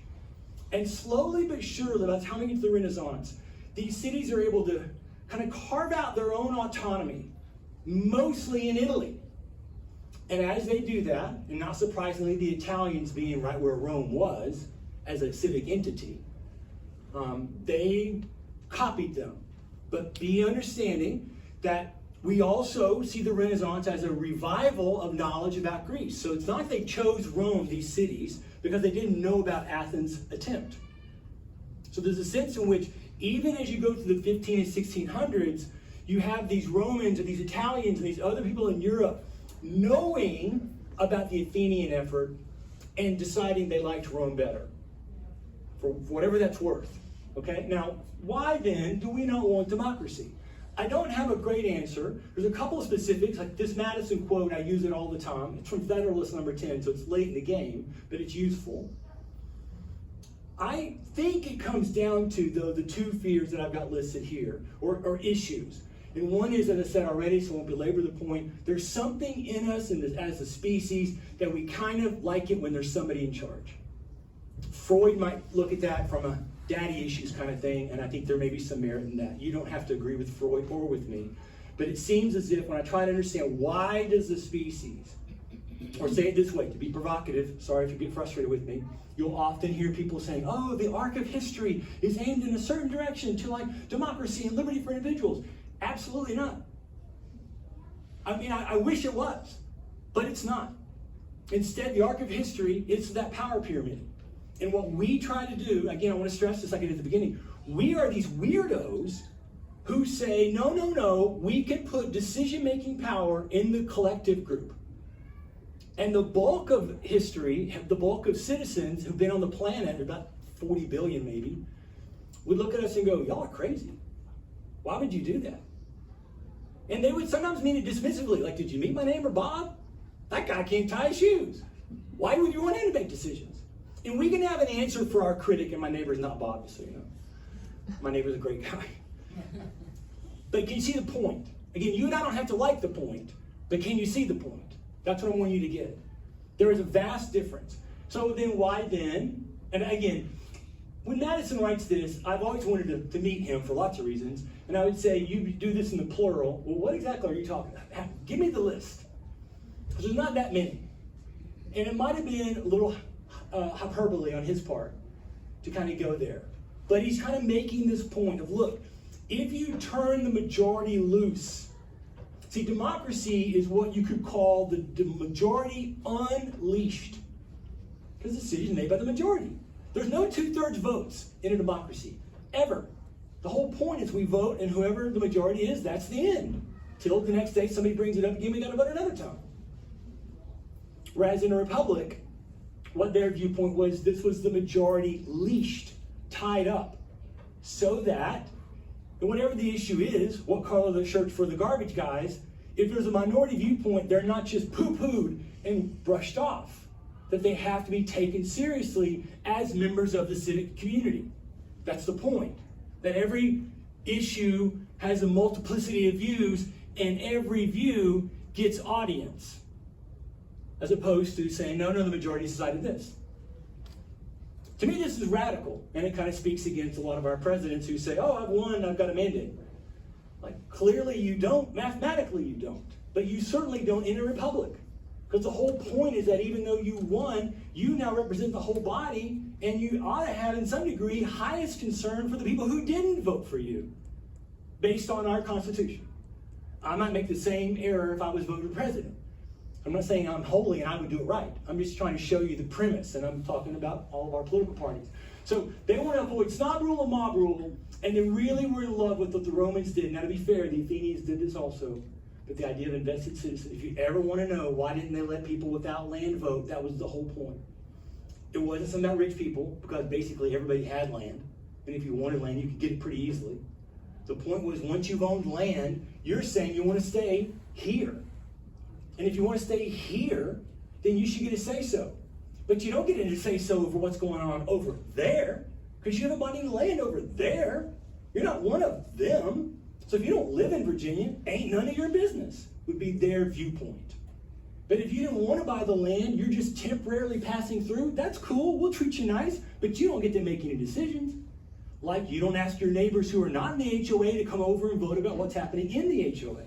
And slowly but surely, by the time we get to the Renaissance, these cities are able to kind of carve out their own autonomy, mostly in Italy. And as they do that, and not surprisingly, the Italians being right where Rome was as a civic entity, they copied them. But be understanding that we also see the Renaissance as a revival of knowledge about Greece. So it's not like they chose Rome, these cities, because they didn't know about Athens' attempt. So there's a sense in which even as you go through the 15 and 1600s, you have these Romans and these Italians and these other people in Europe knowing about the Athenian effort and deciding they liked Rome better, for whatever that's worth. Okay? Now, why then do we not want democracy? I don't have a great answer. There's a couple of specifics, like this Madison quote, I use it all the time. It's from Federalists number 10, so it's late in the game, but it's useful. I think it comes down to, though, the 2 fears that I've got listed here, or issues. And one is, as I said already, so I won't belabor the point, there's something in us as a species that we kind of like it when there's somebody in charge. Freud might look at that from a daddy issues kind of thing, and I think there may be some merit in that. You don't have to agree with Freud or with me, but it seems as if when I try to understand why does the species, or say it this way, to be provocative, sorry if you get frustrated with me, you'll often hear people saying, oh, the arc of history is aimed in a certain direction to like democracy and liberty for individuals. Absolutely not. I mean, I wish it was, but it's not. Instead, the arc of history is that power pyramid. And what we try to do, again, I want to stress this like I did at the beginning, we are these weirdos who say, no, no, no, we can put decision-making power in the collective group. And the bulk of history, the bulk of citizens who've been on the planet, about 40 billion maybe, would look at us and go, y'all are crazy. Why would you do that? And they would sometimes mean it dismissively, like, did you meet my neighbor Bob? That guy can't tie his shoes. Why would you want him to make decisions? And we can have an answer for our critic, and my neighbor's not Bob, so you know. My neighbor's a great guy. But can you see the point? Again, you and I don't have to like the point, but can you see the point? That's what I want you to get. There is a vast difference. So then why then, and again, when Madison writes this, I've always wanted to meet him for lots of reasons, and I would say, you do this in the plural. Well, what exactly are you talking about? Give me the list. Because there's not that many. And it might have been a little hyperbole on his part to kind of go there. But he's kind of making this point of, look, if you turn the majority loose, see, democracy is what you could call the majority unleashed. Because the decision is made by the majority. There's no 2/3 votes in a democracy, ever. The whole point is we vote, and whoever the majority is, that's the end. Till the next day somebody brings it up again, we got to vote another time. Whereas in a republic, what their viewpoint was, this was the majority leashed, tied up, so that whatever the issue is, what color the shirts for the garbage guys, if there's a minority viewpoint, they're not just poo-pooed and brushed off, that they have to be taken seriously as members of the civic community. That's the point, that every issue has a multiplicity of views, and every view gets audience, as opposed to saying, no, the majority decided this. To me, this is radical, and it kind of speaks against a lot of our presidents who say, oh, I've won, I've got a mandate. Like, clearly you don't, mathematically you don't, but you certainly don't in a republic. Because the whole point is that even though you won, you now represent the whole body, and you ought to have, in some degree, highest concern for the people who didn't vote for you, based on our Constitution. I might make the same error if I was voted president. I'm not saying I'm holy and I would do it right. I'm just trying to show you the premise, and I'm talking about all of our political parties. So they want to avoid snob rule and mob rule, and they really were in love with what the Romans did. Now, to be fair, the Athenians did this also. But the idea of invested citizen, if you ever want to know why didn't they let people without land vote, that was the whole point. It wasn't something about rich people, because basically everybody had land. And if you wanted land, you could get it pretty easily. The point was, once you've owned land, you're saying you want to stay here. And if you want to stay here, then you should get a say-so. But you don't get a say-so over what's going on over there, because you haven't bought any land over there. You're not one of them. So if you don't live in Virginia, ain't none of your business, would be their viewpoint. But if you didn't want to buy the land, you're just temporarily passing through, that's cool, we'll treat you nice, but you don't get to make any decisions. Like you don't ask your neighbors who are not in the HOA to come over and vote about what's happening in the HOA.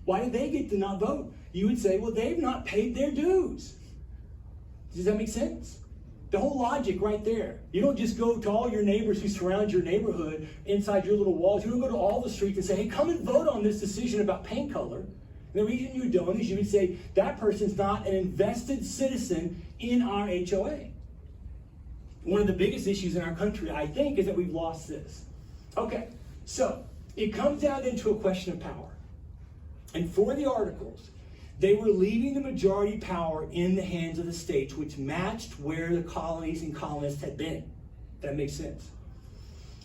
Why do they get to not vote? You would say, well, they've not paid their dues. Does that make sense? The whole logic right there. You don't just go to all your neighbors who surround your neighborhood inside your little walls. You don't go to all the streets and say, hey, come and vote on this decision about paint color. And the reason you don't is you would say, that person's not an invested citizen in our HOA. One of the biggest issues in our country, I think, is that we've lost this. Okay, so it comes down into a question of power. And for the Articles, they were leaving the majority power in the hands of the states, which matched where the colonies and colonists had been. That makes sense.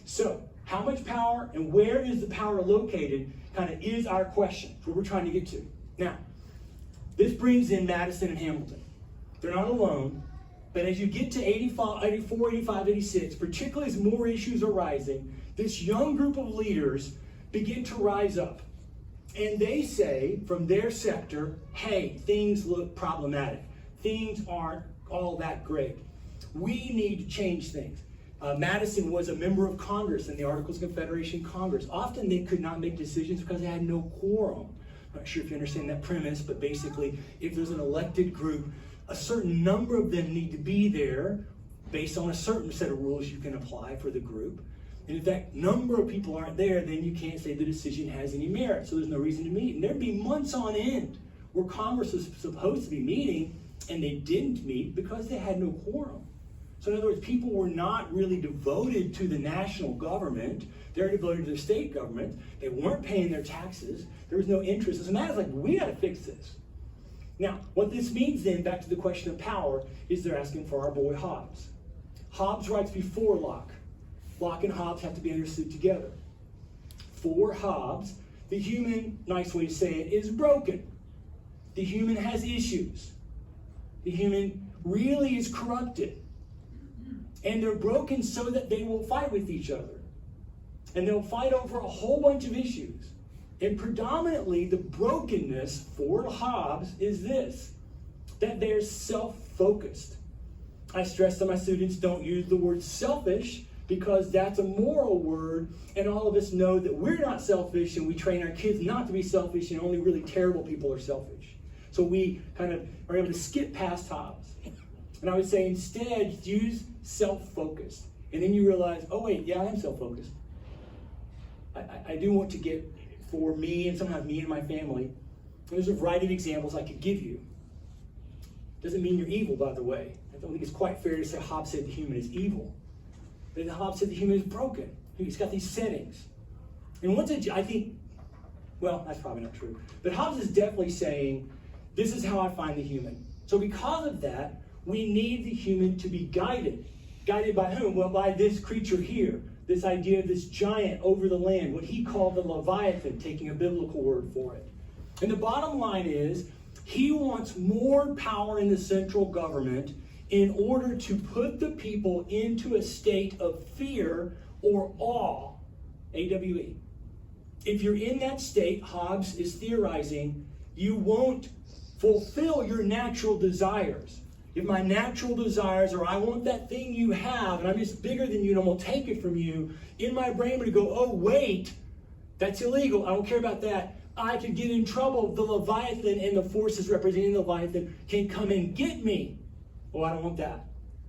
So, how much power and where is the power located kind of is our question. It's what we're trying to get to. Now, this brings in Madison and Hamilton. They're not alone, but as you get to 84, 85, 86, particularly as more issues are rising, this young group of leaders begin to rise up. And they say, from their sector, hey, things look problematic. Things aren't all that great. We need to change things. Madison was a member of Congress in the Articles of Confederation Congress. Often they could not make decisions because they had no quorum. I'm not sure if you understand that premise, but basically, if there's an elected group, a certain number of them need to be there based on a certain set of rules you can apply for the group. And if that number of people aren't there, then you can't say the decision has any merit. So there's no reason to meet. And there'd be months on end where Congress was supposed to be meeting, and they didn't meet because they had no quorum. So in other words, people were not really devoted to the national government. They were devoted to the state government. They weren't paying their taxes. There was no interest. As a matter of fact, we got to fix this. Now, what this means then, back to the question of power, is they're asking for our boy Hobbes. Hobbes writes before Locke. Locke and Hobbes have to be understood together. For Hobbes, the human, nice way to say it, is broken. The human has issues. The human really is corrupted. And they're broken so that they will fight with each other. And they'll fight over a whole bunch of issues. And predominantly, the brokenness for Hobbes is this, that they're self-focused. I stress to my students, don't use the word selfish, because that's a moral word, and all of us know that we're not selfish, and we train our kids not to be selfish, and only really terrible people are selfish. So we kind of are able to skip past Hobbes. And I would say instead, use self-focused. And then you realize, oh wait, yeah, I am self-focused. I do want to get for me, and sometimes me and my family. And there's a variety of examples I could give you. Doesn't mean you're evil, by the way. I don't think it's quite fair to say Hobbes said the human is evil. But Hobbes said the human is broken. He's got these settings. And I think, well, that's probably not true. But Hobbes is definitely saying, this is how I find the human. So because of that, we need the human to be guided. Guided by whom? Well, by this creature here. This idea of this giant over the land, what he called the Leviathan, taking a biblical word for it. And the bottom line is, he wants more power in the central government in order to put the people into a state of fear or awe, A-W-E. If you're in that state, Hobbes is theorizing, you won't fulfill your natural desires. If my natural desires are, I want that thing you have, and I'm just bigger than you, and I'm going to take it from you, in my brain I'm going to go, oh, wait, that's illegal. I don't care about that. I could get in trouble. The Leviathan and the forces representing the Leviathan can come and get me. Oh, I don't want that.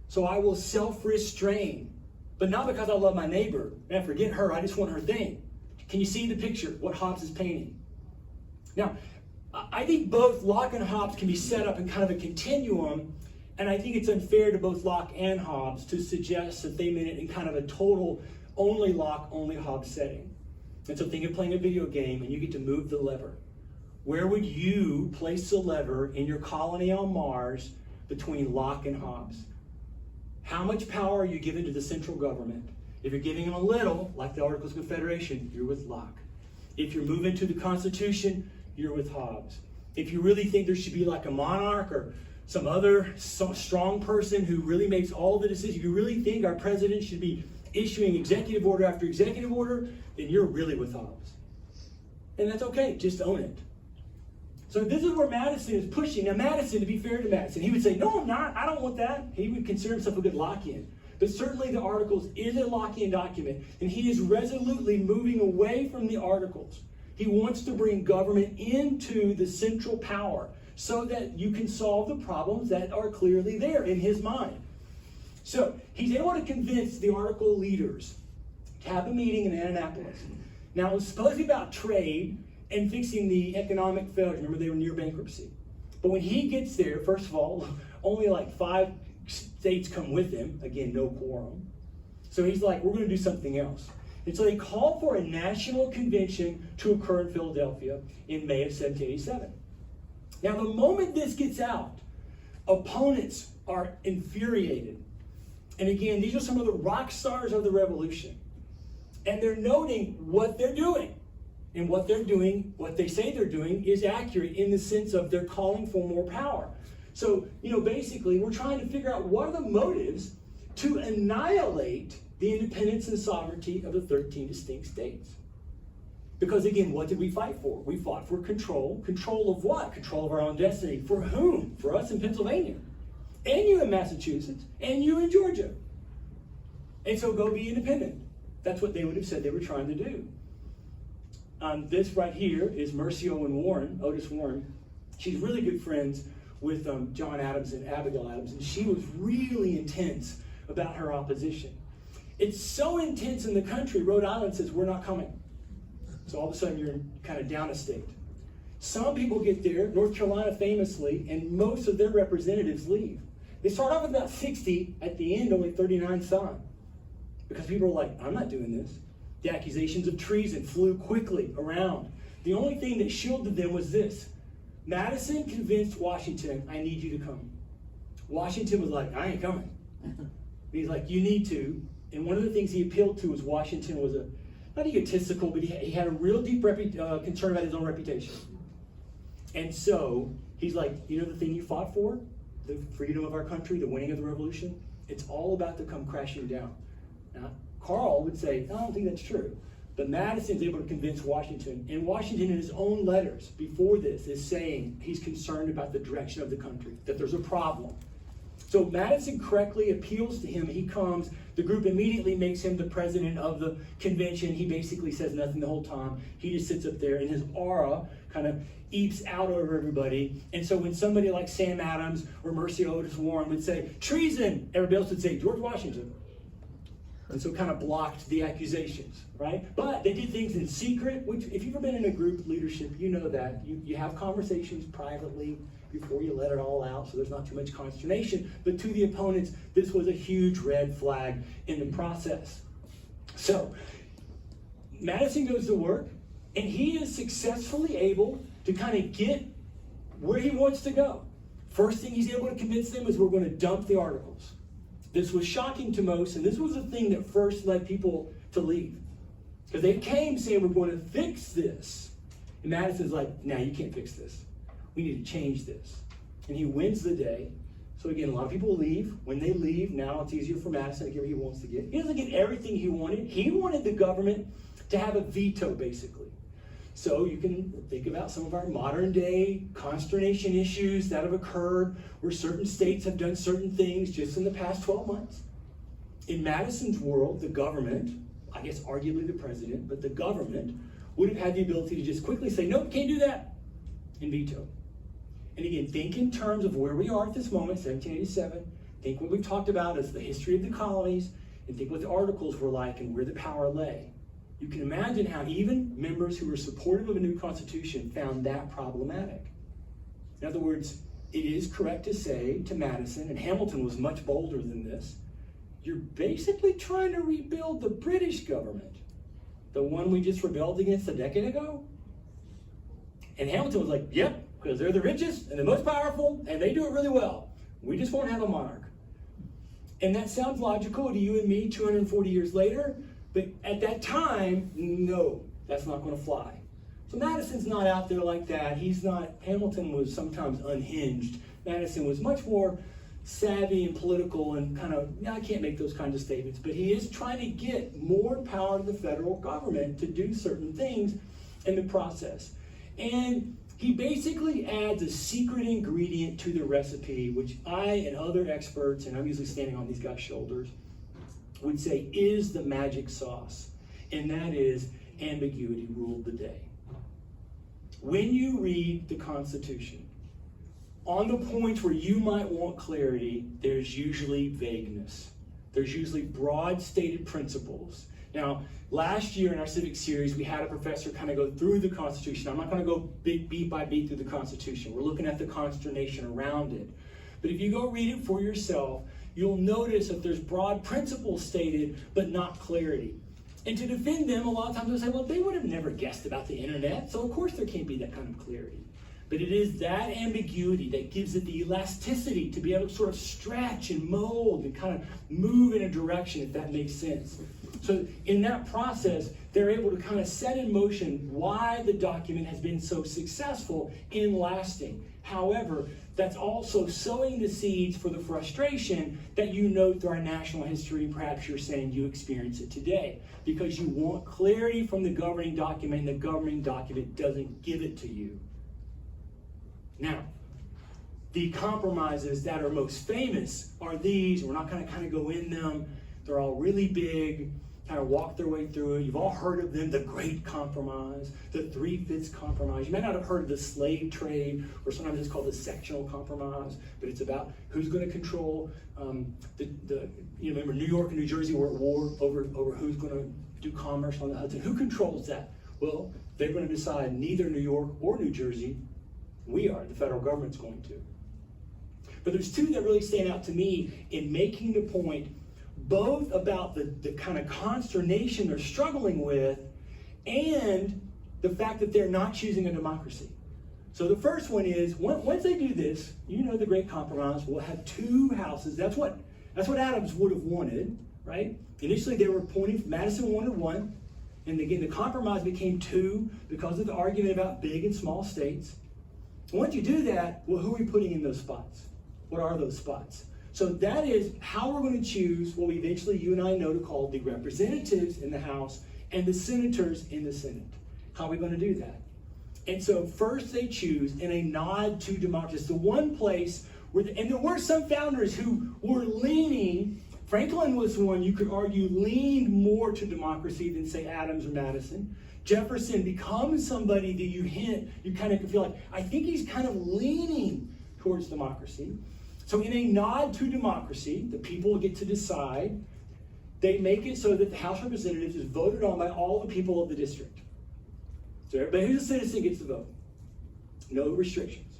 So I will self-restrain. But not because I love my neighbor, and I forget her, I just want her thing. Can you see the picture, what Hobbes is painting? Now, I think both Locke and Hobbes can be set up in kind of a continuum, and I think it's unfair to both Locke and Hobbes to suggest that they meant it in kind of a total only Locke, only Hobbes setting. And so think of playing a video game and you get to move the lever. Where would you place the lever in your colony on Mars between Locke and Hobbes? How much power are you giving to the central government? If you're giving them a little, like the Articles of Confederation, you're with Locke. If you're moving to the Constitution, you're with Hobbes. If you really think there should be like a monarch or some other strong person who really makes all the decisions, you really think our president should be issuing executive order after executive order, then you're really with Hobbes. And that's okay, just own it. So this is where Madison is pushing. Now Madison, to be fair to Madison, he would say, no, I'm not, I don't want that. He would consider himself a good Lockean. But certainly the Articles is a Lockean document, and he is resolutely moving away from the Articles. He wants to bring government into the central power so that you can solve the problems that are clearly there in his mind. So he's able to convince the Article leaders to have a meeting in Annapolis. Now it was supposed to be about trade and fixing the economic failure. Remember, they were near bankruptcy. But when he gets there, first of all, only like 5 states come with him. Again, no quorum. So he's like, we're going to do something else. And so they called for a national convention to occur in Philadelphia in May of 1787. Now, the moment this gets out, opponents are infuriated. And again, these are some of the rock stars of the revolution. And they're noting what they're doing. And what they're doing, what they say they're doing, is accurate in the sense of they're calling for more power. So, basically, we're trying to figure out what are the motives to annihilate the independence and sovereignty of the 13 distinct states. Because again, what did we fight for? We fought for control. Control of what? Control of our own destiny. For whom? For us in Pennsylvania. And you in Massachusetts. And you in Georgia. And so go be independent. That's what they would have said they were trying to do. This right here is Mercy Otis Warren. She's really good friends with John Adams and Abigail Adams. And she was really intense about her opposition. It's so intense in the country, Rhode Island says, we're not coming. So all of a sudden you're kind of down a state. Some people get there, North Carolina famously, and most of their representatives leave. They start off with about 60, at the end only 39 sign. Because people are like, I'm not doing this. The accusations of treason flew quickly around. The only thing that shielded them was this. Madison convinced Washington, I need you to come. Washington was like, I ain't coming. And he's like, you need to. And one of the things he appealed to was Washington was not egotistical, but he had a real deep concern about his own reputation. And so he's like, you know the thing you fought for? The freedom of our country, the winning of the revolution? It's all about to come crashing down. Now, Carl would say, I don't think that's true. But Madison's able to convince Washington, and Washington in his own letters before this is saying he's concerned about the direction of the country, that there's a problem. So Madison correctly appeals to him. He comes, the group immediately makes him the president of the convention. He basically says nothing the whole time. He just sits up there, and his aura kind of eeps out over everybody. And so when somebody like Sam Adams or Mercy Otis Warren would say, treason, everybody else would say, George Washington. And so kind of blocked the accusations, right? But they did things in secret, which if you've ever been in a group leadership, you know that. You have conversations privately before you let it all out, so there's not too much consternation. But to the opponents, this was a huge red flag in the process. So Madison goes to work, and he is successfully able to kind of get where he wants to go. First thing he's able to convince them is we're going to dump the articles. This was shocking to most, and this was the thing that first led people to leave. Because they came saying, we're going to fix this. And Madison's like, no, you can't fix this. We need to change this. And he wins the day. So again, a lot of people leave. When they leave, now it's easier for Madison to get what he wants to get. He doesn't get everything he wanted. He wanted the government to have a veto, basically. So you can think about some of our modern day consternation issues that have occurred where certain states have done certain things just in the past 12 months. In Madison's world, the government, I guess arguably the president, but the government would have had the ability to just quickly say, nope, can't do that, and veto. And again, think in terms of where we are at this moment, 1787. Think what we've talked about as the history of the colonies, and think what the articles were like and where the power lay. You can imagine how even members who were supportive of a new constitution found that problematic. In other words, it is correct to say to Madison, and Hamilton was much bolder than this, you're basically trying to rebuild the British government, the one we just rebelled against a decade ago. And Hamilton was like, yep, because they're the richest and the most powerful, and they do it really well. We just won't have a monarch. And that sounds logical to you and me 240 years later, but at that time, no, that's not going to fly. So Madison's not out there like that. He's not, Hamilton was sometimes unhinged. Madison was much more savvy and political and kind of, I can't make those kinds of statements, but he is trying to get more power to the federal government to do certain things in the process. And he basically adds a secret ingredient to the recipe, which I and other experts, and I'm usually standing on these guys' shoulders, would say is the magic sauce, and that is ambiguity ruled the day. When you read the Constitution, on the points where you might want clarity, there's usually vagueness. There's usually broad stated principles. Now, last year in our Civics series, we had a professor kind of go through the Constitution. I'm not going to go beat by beat through the Constitution. We're looking at the consternation around it. But if you go read it for yourself, you'll notice that there's broad principles stated, but not clarity. And to defend them, a lot of times they'll say, well, they would have never guessed about the internet, so of course there can't be that kind of clarity. But it is that ambiguity that gives it the elasticity to be able to sort of stretch and mold and kind of move in a direction, if that makes sense. So in that process, they're able to kind of set in motion why the document has been so successful in lasting. However, that's also sowing the seeds for the frustration that you note through our national history, and perhaps you're saying you experience it today, because you want clarity from the governing document, and the governing document doesn't give it to you. Now, the compromises that are most famous are these. We're not going to kind of go in them. They're all really big, kind of walk their way through it. You've all heard of them, the Great Compromise, the Three-Fifths Compromise. You may not have heard of the slave trade, or sometimes it's called the sectional compromise, but it's about who's going to control remember New York and New Jersey were at war over who's going to do commerce on the Hudson. Who controls that? Well, they're going to decide neither New York or New Jersey. We are, the federal government's going to. But there's two that really stand out to me in making the point, both about the kind of consternation they're struggling with and the fact that they're not choosing a democracy. So the first one is, once they do this, the Great Compromise, we'll have two houses. That's what Adams would have wanted, right? Initially they were appointing, Madison wanted one, and again the compromise became two because of the argument about big and small states. Once you do that, well, who are we putting in those spots? What are those spots? So that is how we're going to choose what we eventually, you and I know, to call the representatives in the House and the senators in the Senate. How are we going to do that? And so first they choose in a nod to democracy. It's the one place where, and there were some founders who were leaning, Franklin was one you could argue leaned more to democracy than say Adams or Madison. Jefferson becomes somebody that you kind of can feel like, I think he's kind of leaning towards democracy. So in a nod to democracy, the people get to decide. They make it so that the House of Representatives is voted on by all the people of the district. So everybody who's a citizen gets to vote. No restrictions.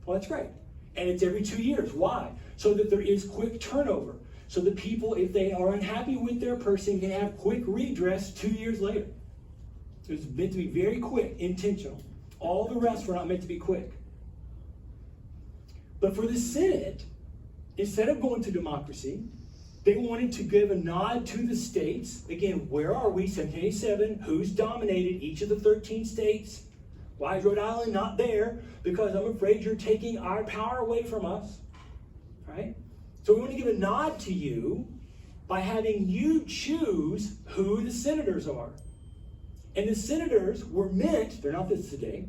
Well, that's great. And it's every 2 years. Why? So that there is quick turnover. So the people, if they are unhappy with their person, can have quick redress 2 years later. It's meant to be very quick, intentional. All the rest were not meant to be quick. But for the Senate, instead of going to democracy, they wanted to give a nod to the states. Again, where are we? 1787. Who's dominated each of the 13 states? Why is Rhode Island not there? Because I'm afraid you're taking our power away from us. Right? So we want to give a nod to you by having you choose who the senators are. And the senators were meant, they're not this today,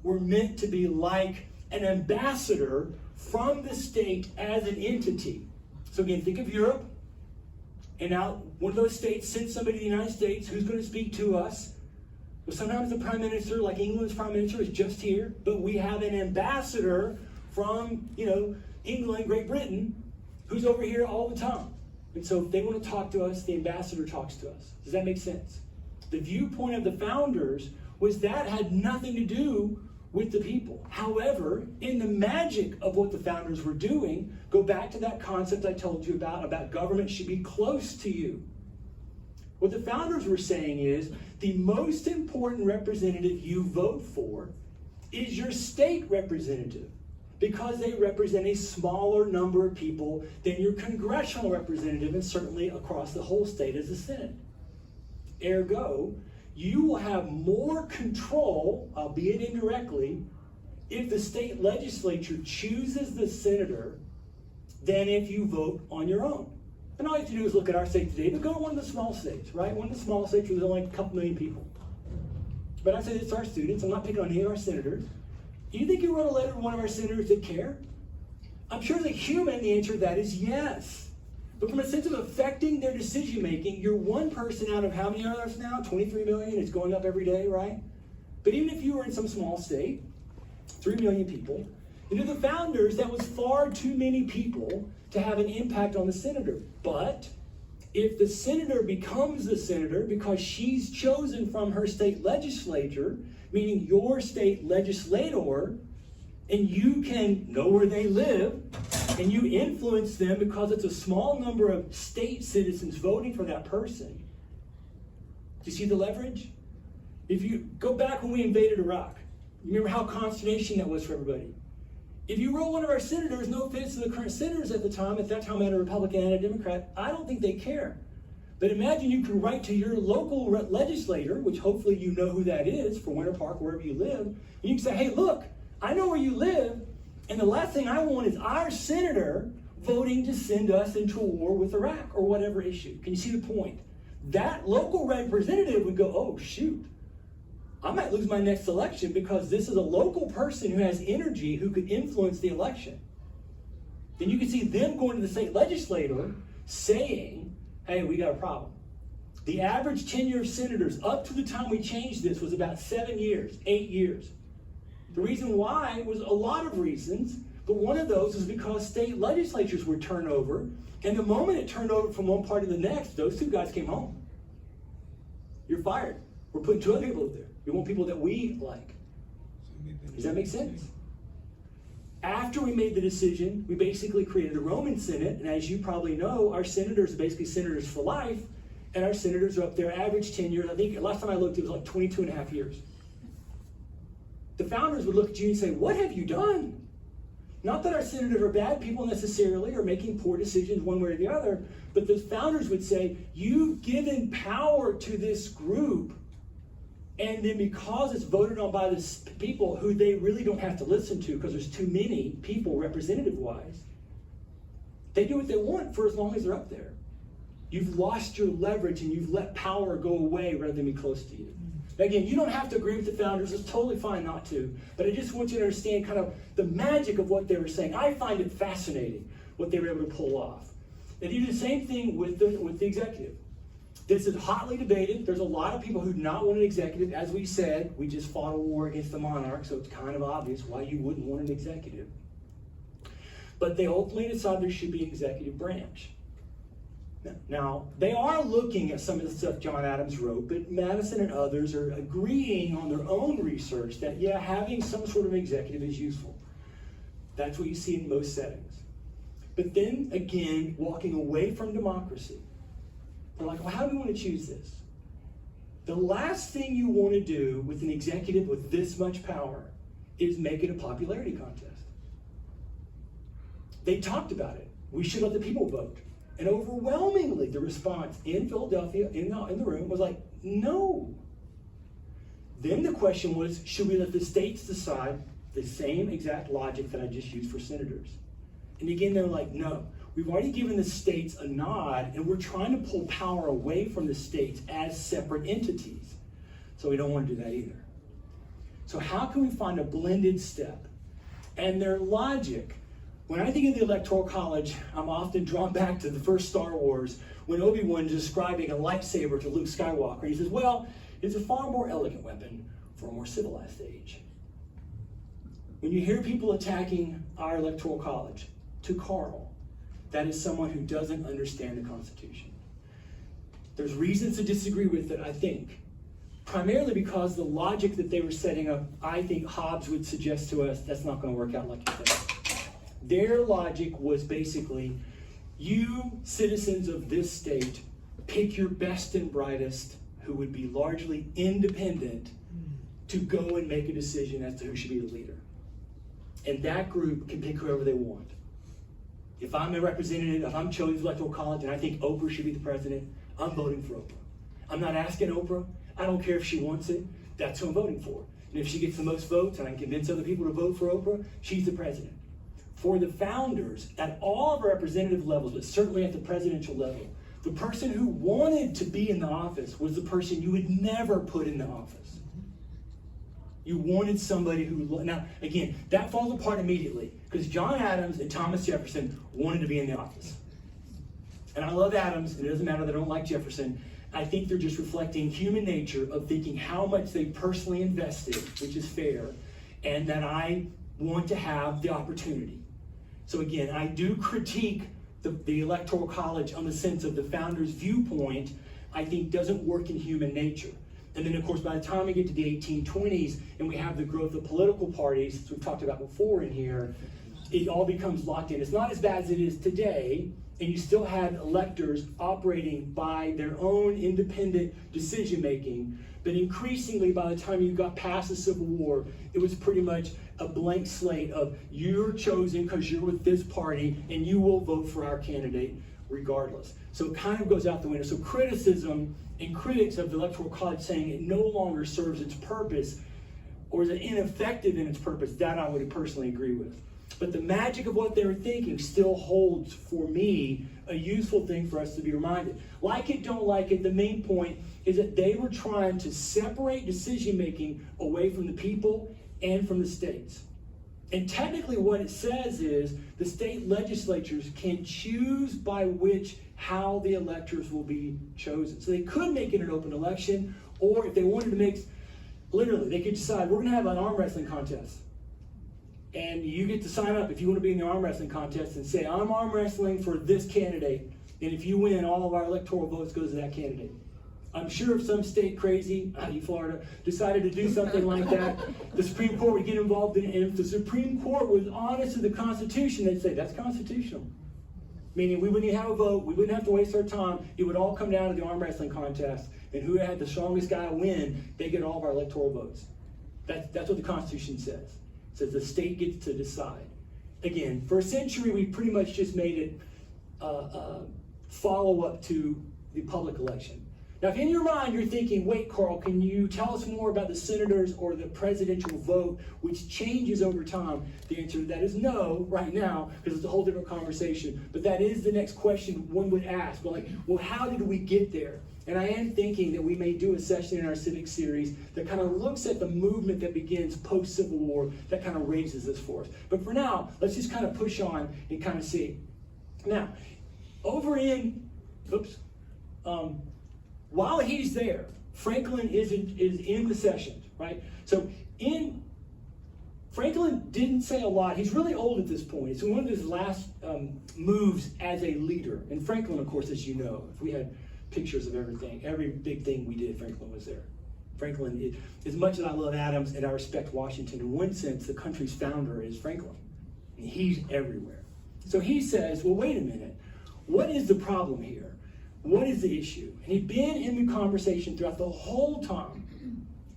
were meant to be like an ambassador from the state as an entity. So again, think of Europe. And now one of those states sends somebody to the United States who's going to speak to us. Well, sometimes the prime minister, like England's prime minister, is just here, but we have an ambassador from, England, Great Britain, who's over here all the time. And so if they want to talk to us, the ambassador talks to us. Does that make sense? The viewpoint of the founders was that had nothing to do with the people. However, in the magic of what the founders were doing, go back to that concept I told you about government should be close to you. What the founders were saying is the most important representative you vote for is your state representative, because they represent a smaller number of people than your congressional representative, and certainly across the whole state as the Senate. Ergo, you will have more control, albeit indirectly, if the state legislature chooses the senator than if you vote on your own. And all you have to do is look at our state today, but go to one of the small states, right? One of the small states where there's only a couple million people. But I say this to our students, I'm not picking on any of our senators. Do you think you wrote a letter to one of our senators that care? I'm sure as a human, the answer to that is yes. But from a sense of affecting their decision making, you're one person out of how many are there now? 23 million, it's going up every day, right? But even if you were in some small state, 3 million people, to the founders, that was far too many people to have an impact on the senator. But if the senator becomes the senator because she's chosen from her state legislature, meaning your state legislator, and you can know where they live, and you influence them because it's a small number of state citizens voting for that person. Do you see the leverage? If you go back when we invaded Iraq, remember how consternation that was for everybody. If you wrote one of our senators, no offense to the current senators at that time I had a Republican and a Democrat, I don't think they care. But imagine you can write to your local legislator, which hopefully you know who that is, for Winter Park, wherever you live, and you can say, hey, look, I know where you live, and the last thing I want is our senator voting to send us into a war with Iraq or whatever issue. Can you see the point? That local representative would go, oh, shoot, I might lose my next election because this is a local person who has energy who could influence the election. Then you can see them going to the state legislator saying, hey, we got a problem. The average tenure of senators up to the time we changed this was about 7 years, 8 years. The reason why was a lot of reasons, but one of those is because state legislatures were turned over, and the moment it turned over from one party to the next, those two guys came home. You're fired. We're putting 2 other people up there. We want people that we like. Does that make sense? After we made the decision, we basically created a Roman Senate, and as you probably know, our senators are basically senators for life, and our senators are up there average tenure. I think last time I looked, it was like 22 and a half years. The founders would look at you and say, what have you done? Not that our senators are bad people necessarily or making poor decisions one way or the other, but the founders would say, you've given power to this group, and then because it's voted on by the people who they really don't have to listen to because there's too many people representative-wise, they do what they want for as long as they're up there. You've lost your leverage and you've let power go away rather than be close to you. Again, you don't have to agree with the founders. It's totally fine not to. But I just want you to understand kind of the magic of what they were saying. I find it fascinating what they were able to pull off. They do the same thing with the executive. This is hotly debated. There's a lot of people who do not want an executive. As we said, we just fought a war against the monarch, so it's kind of obvious why you wouldn't want an executive. But they ultimately decided there should be an executive branch. Now, they are looking at some of the stuff John Adams wrote, but Madison and others are agreeing on their own research that, yeah, having some sort of executive is useful. That's what you see in most settings. But then, again, walking away from democracy, they're like, well, how do we want to choose this? The last thing you want to do with an executive with this much power is make it a popularity contest. They talked about it. We should let the people vote. And overwhelmingly, the response in Philadelphia, in the room, was like, no. Then the question was, should we let the states decide the same exact logic that I just used for senators? And again, they're like, no. We've already given the states a nod, and we're trying to pull power away from the states as separate entities. So we don't want to do that either. So how can we find a blended step? And their logic, when I think of the Electoral College, I'm often drawn back to the first Star Wars when Obi-Wan is describing a lightsaber to Luke Skywalker. He says, well, it's a far more elegant weapon for a more civilized age. When you hear people attacking our Electoral College, to Carl, that is someone who doesn't understand the Constitution. There's reasons to disagree with it, I think. Primarily because the logic that they were setting up, I think Hobbes would suggest to us, that's not going to work out like you think. Their logic was basically, you citizens of this state, pick your best and brightest, who would be largely independent, to go and make a decision as to who should be the leader. And that group can pick whoever they want. If I'm a representative, if I'm chosen to the Electoral College and I think Oprah should be the president, I'm voting for Oprah. I'm not asking Oprah. I don't care if she wants it. That's who I'm voting for. And if she gets the most votes and I can convince other people to vote for Oprah, she's the president. For the founders, at all of our representative levels, but certainly at the presidential level, the person who wanted to be in the office was the person you would never put in the office. You wanted somebody who, now again, that falls apart immediately because John Adams and Thomas Jefferson wanted to be in the office. And I love Adams, and it doesn't matter that I don't like Jefferson. I think they're just reflecting human nature of thinking how much they personally invested, which is fair, and that I want to have the opportunity. So again, I do critique the Electoral College on the sense of the founders' viewpoint, I think doesn't work in human nature. And then, of course, by the time we get to the 1820s and we have the growth of political parties, as we've talked about before in here, it all becomes locked in. It's not as bad as it is today, and you still have electors operating by their own independent decision-making, but increasingly, by the time you got past the Civil War, it was pretty much a blank slate of you're chosen because you're with this party, and you will vote for our candidate regardless. So it kind of goes out the window. So criticism and critics of the Electoral College saying it no longer serves its purpose or is ineffective in its purpose, that I would personally agree with. But the magic of what they were thinking still holds, for me, a useful thing for us to be reminded. Like it, don't like it, the main point is that they were trying to separate decision-making away from the people and from the states. And technically what it says is the state legislatures can choose by how the electors will be chosen. So they could make it an open election, or if they wanted to make, literally, they could decide, we're going to have an arm wrestling contest. And you get to sign up if you want to be in the arm wrestling contest and say, I'm arm wrestling for this candidate. And if you win, all of our electoral votes goes to that candidate. I'm sure if some state crazy, Florida, decided to do something like that, the Supreme Court would get involved in it. And if the Supreme Court was honest to the Constitution, they'd say, that's constitutional. Meaning we wouldn't even have a vote, we wouldn't have to waste our time, it would all come down to the arm wrestling contest, and who had the strongest guy win, they get all of our electoral votes. That's what the Constitution says. It says the state gets to decide. Again, for a century, we pretty much just made it follow up to the public election. Now, if in your mind you're thinking, wait, Carl, can you tell us more about the senators or the presidential vote, which changes over time? The answer to that is no right now, because it's a whole different conversation. But that is the next question one would ask. Well, how did we get there? And I am thinking that we may do a session in our Civics series that kind of looks at the movement that begins post-Civil War, that kind of raises this for us. But for now, let's just kind of push on and kind of see. Now, over in, while he's there, Franklin is in the sessions, right? So Franklin didn't say a lot. He's really old at this point. It's one of his last moves as a leader. And Franklin, of course, as you know, if we had pictures of everything, every big thing we did, Franklin was there. Franklin, as much as I love Adams and I respect Washington, in one sense, the country's founder is Franklin. And he's everywhere. So he says, well, wait a minute. What is the problem here? What is the issue? And he'd been in the conversation throughout the whole time,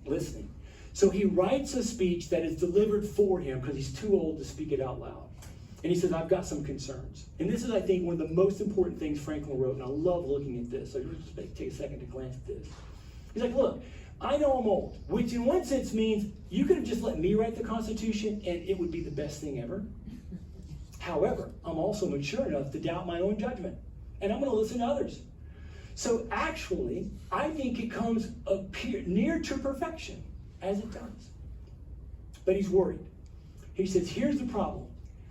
listening. So he writes a speech that is delivered for him because he's too old to speak it out loud. And he says, I've got some concerns. And this is, I think, one of the most important things Franklin wrote, and I love looking at this. So just take a second to glance at this. He's like, look, I know I'm old, which in one sense means you could have just let me write the Constitution and it would be the best thing ever. However, I'm also mature enough to doubt my own judgment, and I'm going to listen to others. So actually, I think it comes near to perfection, as it does. But he's worried. He says, here's the problem.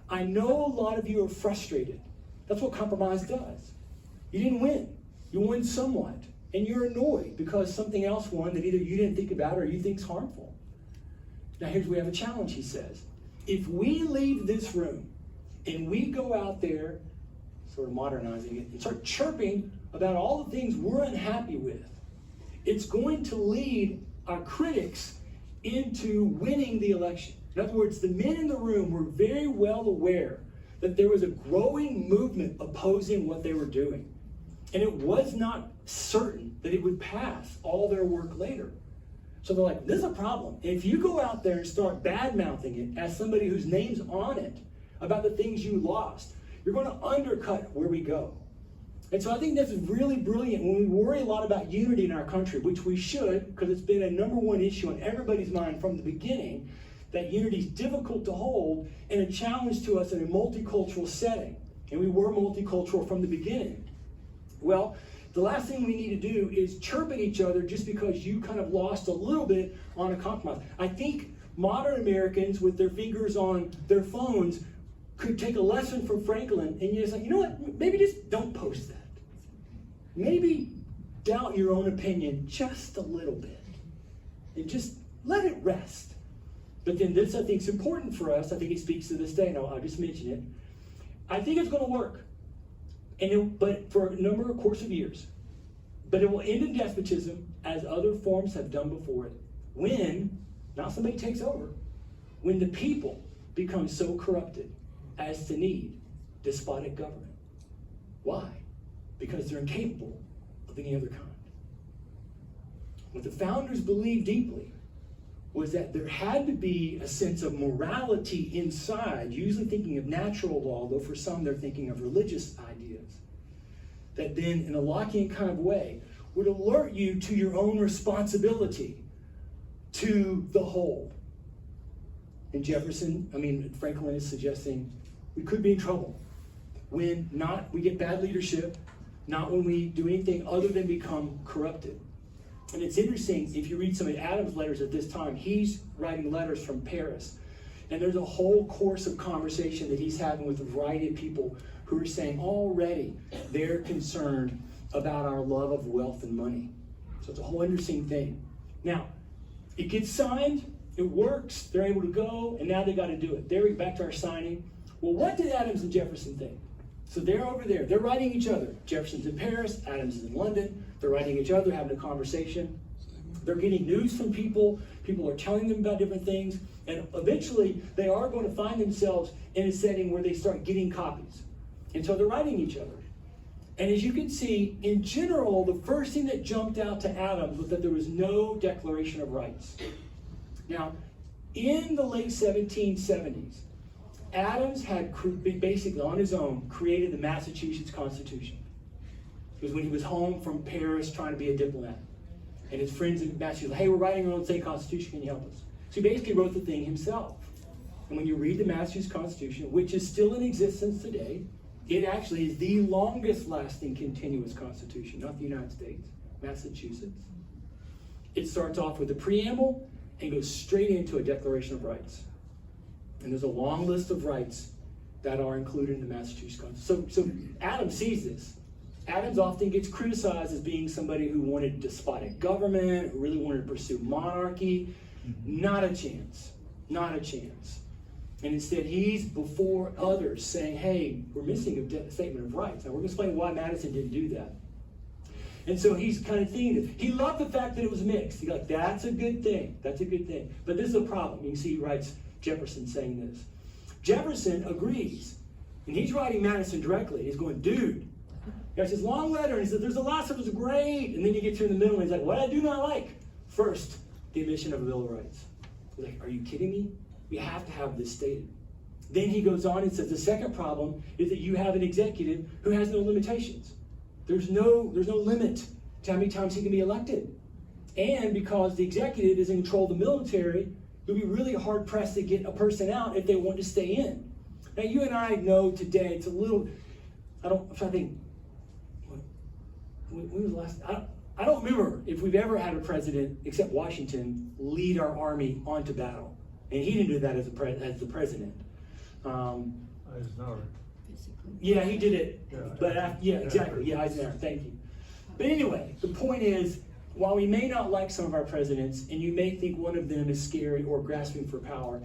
I know a lot of you are frustrated. That's what compromise does. You didn't win. You won somewhat. And you're annoyed because something else won that either you didn't think about or you think is harmful. Now here's where we have a challenge, he says. If we leave this room and we go out there, sort of modernizing it, and start chirping about all the things we're unhappy with, it's going to lead our critics into winning the election. In other words, the men in the room were very well aware that there was a growing movement opposing what they were doing. And it was not certain that it would pass all their work later. So they're like, this is a problem. And if you go out there and start bad-mouthing it as somebody whose name's on it about the things you lost, you're going to undercut where we go. And so I think this is really brilliant when we worry a lot about unity in our country, which we should, because it's been a number one issue on everybody's mind from the beginning, that unity is difficult to hold and a challenge to us in a multicultural setting. And we were multicultural from the beginning. Well, the last thing we need to do is chirp at each other just because you kind of lost a little bit on a compromise. I think modern Americans with their fingers on their phones could take a lesson from Franklin and you just like, you know what, maybe just don't post that. Maybe doubt your own opinion just a little bit and just let it rest. But then this, I think, is important for us. I think it speaks to this day, and I'll just mention it. I think it's going to work, but for a number of course of years. But it will end in despotism, as other forms have done before it, when, not somebody takes over, when the people become so corrupted as to need despotic government. Why? Because they're incapable of any other kind. What the founders believed deeply was that there had to be a sense of morality inside, usually thinking of natural law, though for some they're thinking of religious ideas, that then in a Lockean kind of way would alert you to your own responsibility to the whole. And Franklin is suggesting we could be in trouble when not we get bad leadership, not when we do anything other than become corrupted. And it's interesting, if you read some of Adams' letters at this time, he's writing letters from Paris. And there's a whole course of conversation that he's having with a variety of people who are saying already they're concerned about our love of wealth and money. So it's a whole interesting thing. Now, it gets signed, it works, they're able to go, and now they got to do it. There we back to our signing. Well, what did Adams and Jefferson think? So they're over there, they're writing each other. Jefferson's in Paris, Adams is in London. They're writing each other, having a conversation. They're getting news from people. People are telling them about different things. And eventually, they are going to find themselves in a setting where they start getting copies. And so they're writing each other. And as you can see, in general, the first thing that jumped out to Adams was that there was no Declaration of Rights. Now, in the late 1770s, Adams had basically on his own created the Massachusetts Constitution. It was when he was home from Paris trying to be a diplomat. And his friends in Massachusetts were like, hey, we're writing our own state constitution, can you help us? So he basically wrote the thing himself. And when you read the Massachusetts Constitution, which is still in existence today, it actually is the longest lasting continuous constitution, not the United States, Massachusetts. It starts off with a preamble and goes straight into a Declaration of Rights. And there's a long list of rights that are included in the Massachusetts Constitution. So Adams sees this. Adams often gets criticized as being somebody who wanted despotic government, who really wanted to pursue monarchy. Not a chance. Not a chance. And instead, he's before others saying, hey, we're missing a statement of rights. Now, we're going to explain why Madison didn't do that. And so he's kind of thinking this. He loved the fact that it was mixed. He's like, that's a good thing. That's a good thing. But this is a problem. You can see he writes Jefferson saying this. Jefferson agrees. And he's writing Madison directly. He's going, dude. He has this long letter, and he says, there's a lot of stuff that's great. And then you get to in the middle, and he's like, what I do not like. First, the admission of a Bill of Rights. He's like, are you kidding me? We have to have this stated. Then he goes on and says, the second problem is that you have an executive who has no limitations. There's no limit to how many times he can be elected. And because the executive is in control of the military, it would be really hard pressed to get a person out if they want to stay in. Now, you and I know today, it's a little, I'm trying to think, when was the last, I don't remember if we've ever had a president, except Washington, lead our army onto battle. And he didn't do that as the president. Eisenhower. Yeah, he did it. Yeah, exactly. Yeah, Eisenhower. Thank you. But anyway, the point is, while we may not like some of our presidents, and you may think one of them is scary or grasping for power,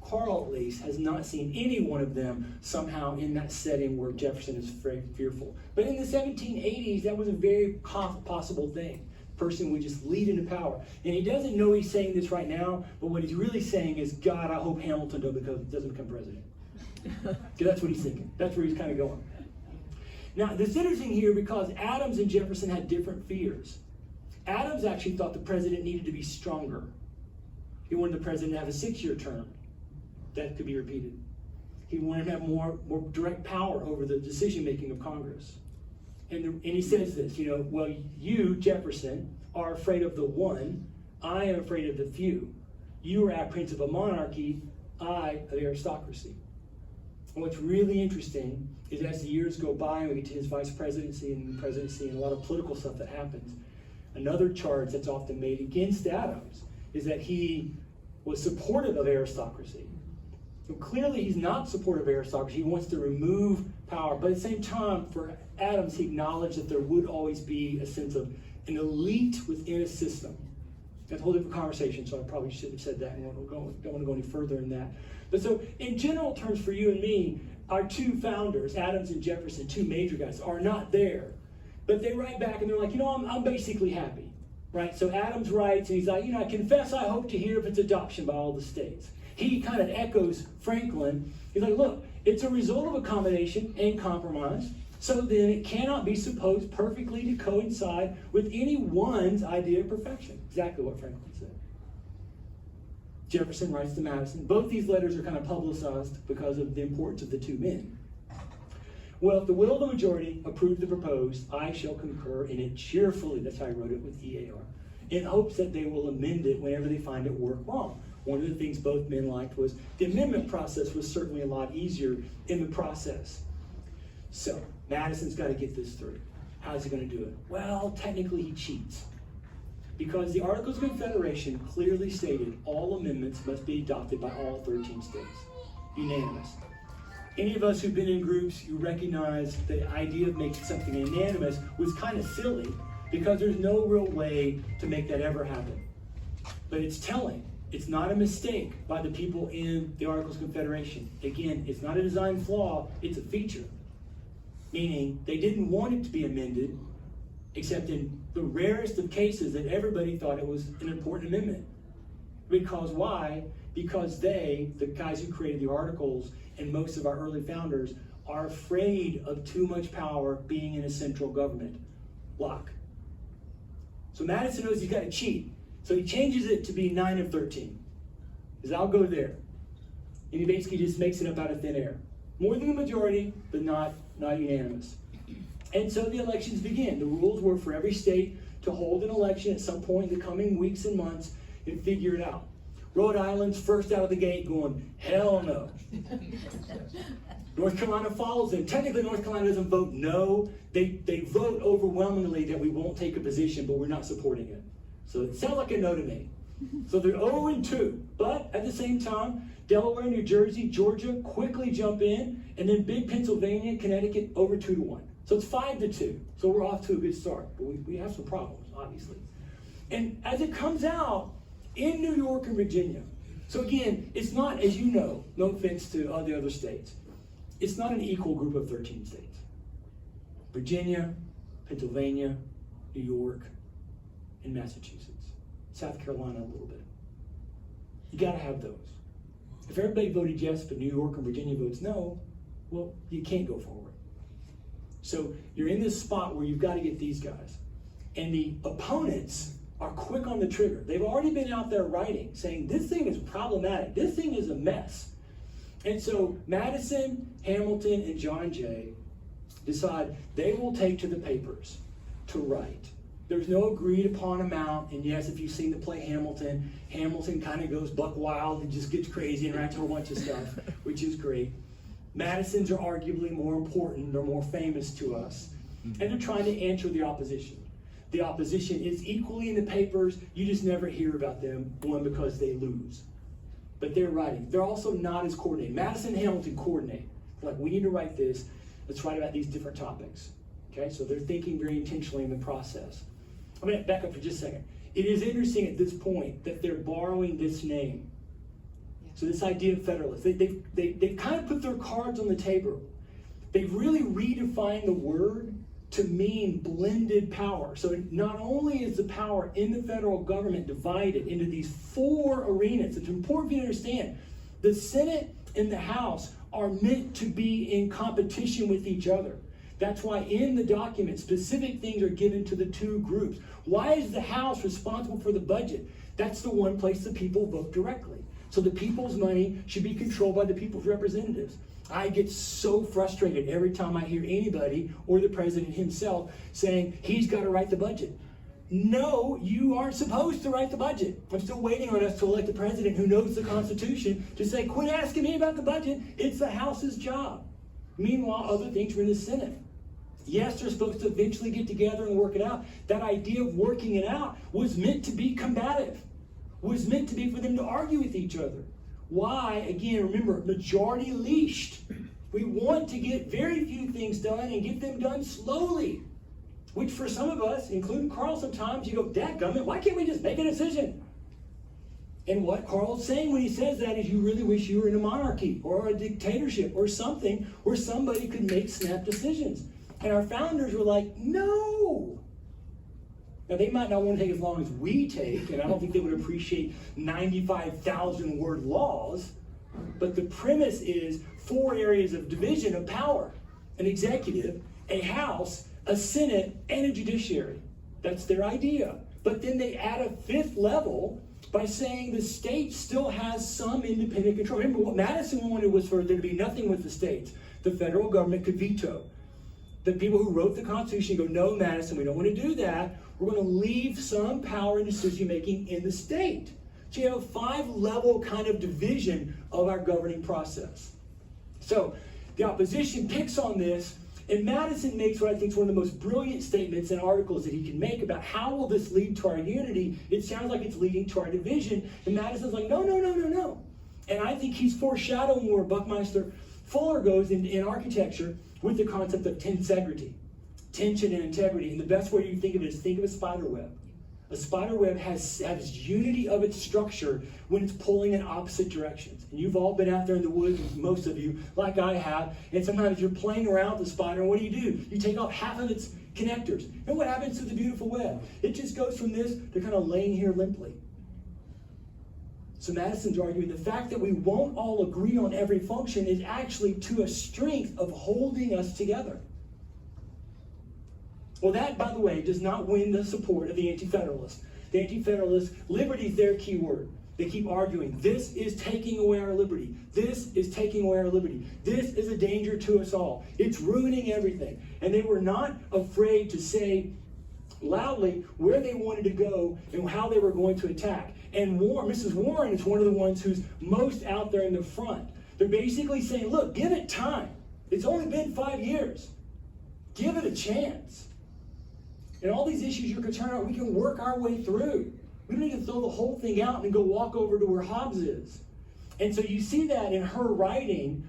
Carl, at least, has not seen any one of them somehow in that setting where Jefferson is very fearful. But in the 1780s, that was a very possible thing. Person would just lead into power. And he doesn't know he's saying this right now, but what he's really saying is, God, I hope Hamilton doesn't become president. Because that's what he's thinking. That's where he's kind of going. Now, this is interesting here because Adams and Jefferson had different fears. Adams actually thought the president needed to be stronger. He wanted the president to have a 6-year term that could be repeated. He wanted to have more direct power over the decision-making of Congress. And he says this, well, you, Jefferson, are afraid of the one. I am afraid of the few. You are apprehensive of monarchy. I of aristocracy. And what's really interesting is as the years go by and we get to his vice presidency and the presidency and a lot of political stuff that happens, another charge that's often made against Adams is that he was supportive of aristocracy. So clearly he's not supportive of aristocracy. He wants to remove power. But at the same time, for Adams, he acknowledged that there would always be a sense of an elite within a system. That's a whole different conversation, so I probably shouldn't have said that. I don't want to go any further in that. But so, in general terms for you and me, our two founders, Adams and Jefferson, two major guys, are not there. But they write back and they're like, I'm basically happy. Right? So Adams writes, and he's like, I confess I hope to hear of its adoption by all the states. He kind of echoes Franklin. He's like, look, it's a result of accommodation and compromise, so then it cannot be supposed perfectly to coincide with any one's idea of perfection. Exactly what Franklin said. Jefferson writes to Madison. Both these letters are kind of publicized because of the importance of the two men. Well, if the will of the majority approve the proposed, I shall concur in it cheerfully. That's how I wrote it with EAR. In hopes that they will amend it whenever they find it work wrong. One of the things both men liked was the amendment process was certainly a lot easier in the process. So, Madison's got to get this through. How's he going to do it? Well, technically he cheats. Because the Articles of Confederation clearly stated all amendments must be adopted by all 13 states. Unanimous. Any of us who've been in groups, you recognize the idea of making something unanimous was kind of silly because there's no real way to make that ever happen. But it's telling. It's not a mistake by the people in the Articles of Confederation. Again, it's not a design flaw, it's a feature. Meaning, they didn't want it to be amended, except in the rarest of cases that everybody thought it was an important amendment. Because why? Because they, the guys who created the Articles, and most of our early founders, are afraid of too much power being in a central government. Lock. So Madison knows he's got to cheat. So he changes it to be 9 of 13. He says, I'll go there. And he basically just makes it up out of thin air. More than the majority, but not unanimous. And so the elections began. The rules were for every state to hold an election at some point in the coming weeks and months and figure it out. Rhode Island's first out of the gate going, hell no. North Carolina follows them. Technically, North Carolina doesn't vote no. They vote overwhelmingly that we won't take a position, but we're not supporting it. So it sounds like a no to me. So they're 0-2. But at the same time, Delaware, New Jersey, Georgia quickly jump in, and then big Pennsylvania, Connecticut over 2-1. So it's 5-2. So we're off to a good start. But we have some problems, obviously. And as it comes out, in New York and Virginia, so again, it's not, as you know, no offense to all the other states, it's not an equal group of 13 states. Virginia, Pennsylvania, New York, and Massachusetts. South Carolina a little bit. You gotta have those. If everybody voted yes, but New York and Virginia votes no, well, you can't go forward. So you're in this spot where you've got to get these guys. And the opponents are quick on the trigger. They've already been out there writing, saying this thing is problematic. This thing is a mess. And so Madison, Hamilton, and John Jay decide they will take to the papers to write. There's no agreed upon amount, and yes, if you've seen the play Hamilton, Hamilton kind of goes buck wild and just gets crazy and writes a whole bunch of stuff, which is great. Madison's are arguably more important, they're more famous to us, and they're trying to answer the opposition. The opposition is equally in the papers, you just never hear about them, one, because they lose. But they're writing. They're also not as coordinated. Madison and Hamilton coordinate. They're like, we need to write this, let's write about these different topics. Okay, so they're thinking very intentionally in the process. I'm going to back up for just a second. It is interesting at this point that they're borrowing this name. So this idea of Federalists, they've kind of put their cards on the table. They've really redefined the word to mean blended power. So not only is the power in the federal government divided into these 4 arenas, it's important for you to understand, the Senate and the House are meant to be in competition with each other. That's why in the document, specific things are given to the 2 groups. Why is the House responsible for the budget? That's the one place the people vote directly. So the people's money should be controlled by the people's representatives. I get so frustrated every time I hear anybody or the president himself saying he's got to write the budget. No, you aren't supposed to write the budget. I'm still waiting on us to elect a president who knows the Constitution to say, quit asking me about the budget. It's the House's job. Meanwhile, other things are in the Senate. Yes, they're supposed to eventually get together and work it out. That idea of working it out was meant to be combative, was meant to be for them to argue with each other. Why? Again, remember, majority leashed. We want to get very few things done and get them done slowly, which for some of us, including Carl, sometimes you go, dadgummit, why can't we just make a decision? And what Carl's saying when he says that is you really wish you were in a monarchy or a dictatorship or something where somebody could make snap decisions. And our founders were like, no. Now, they might not want to take as long as we take, and I don't think they would appreciate 95,000 word laws, but the premise is 4 areas of division of power: an executive, a House, a Senate, and a judiciary. That's their idea. But then they add a 5th level by saying the state still has some independent control. Remember, what Madison wanted was for there to be nothing with the states. The federal government could veto. The people who wrote the Constitution go, no, Madison, we don't want to do that. We're going to leave some power and decision-making in the state. So you have a 5-level kind of division of our governing process. So the opposition picks on this, and Madison makes what I think is one of the most brilliant statements and articles that he can make about how will this lead to our unity. It sounds like it's leading to our division. And Madison's like, no, no, no, no, no. And I think he's foreshadowing where Buckminster Fuller goes in architecture with the concept of tensegrity, tension and integrity. And the best way you think of it is think of a spider web. A spider web has unity of its structure when it's pulling in opposite directions. And you've all been out there in the woods, most of you, like I have, and sometimes you're playing around with the spider, and what do? You take off half of its connectors. And what happens to the beautiful web? It just goes from this to kind of laying here limply. So Madison's arguing the fact that we won't all agree on every function is actually to a strength of holding us together. Well, that, by the way, does not win the support of the Anti-Federalists. The Anti-Federalists, liberty is their key word. They keep arguing, this is taking away our liberty. This is taking away our liberty. This is a danger to us all. It's ruining everything. And they were not afraid to say loudly where they wanted to go and how they were going to attack. And Mrs. Warren is one of the ones who's most out there in the front. They're basically saying, look, give it time. It's only been 5 years. Give it a chance. And all these issues you're concerned about, we can work our way through. We don't need to throw the whole thing out and go walk over to where Hobbes is. And so you see that in her writing.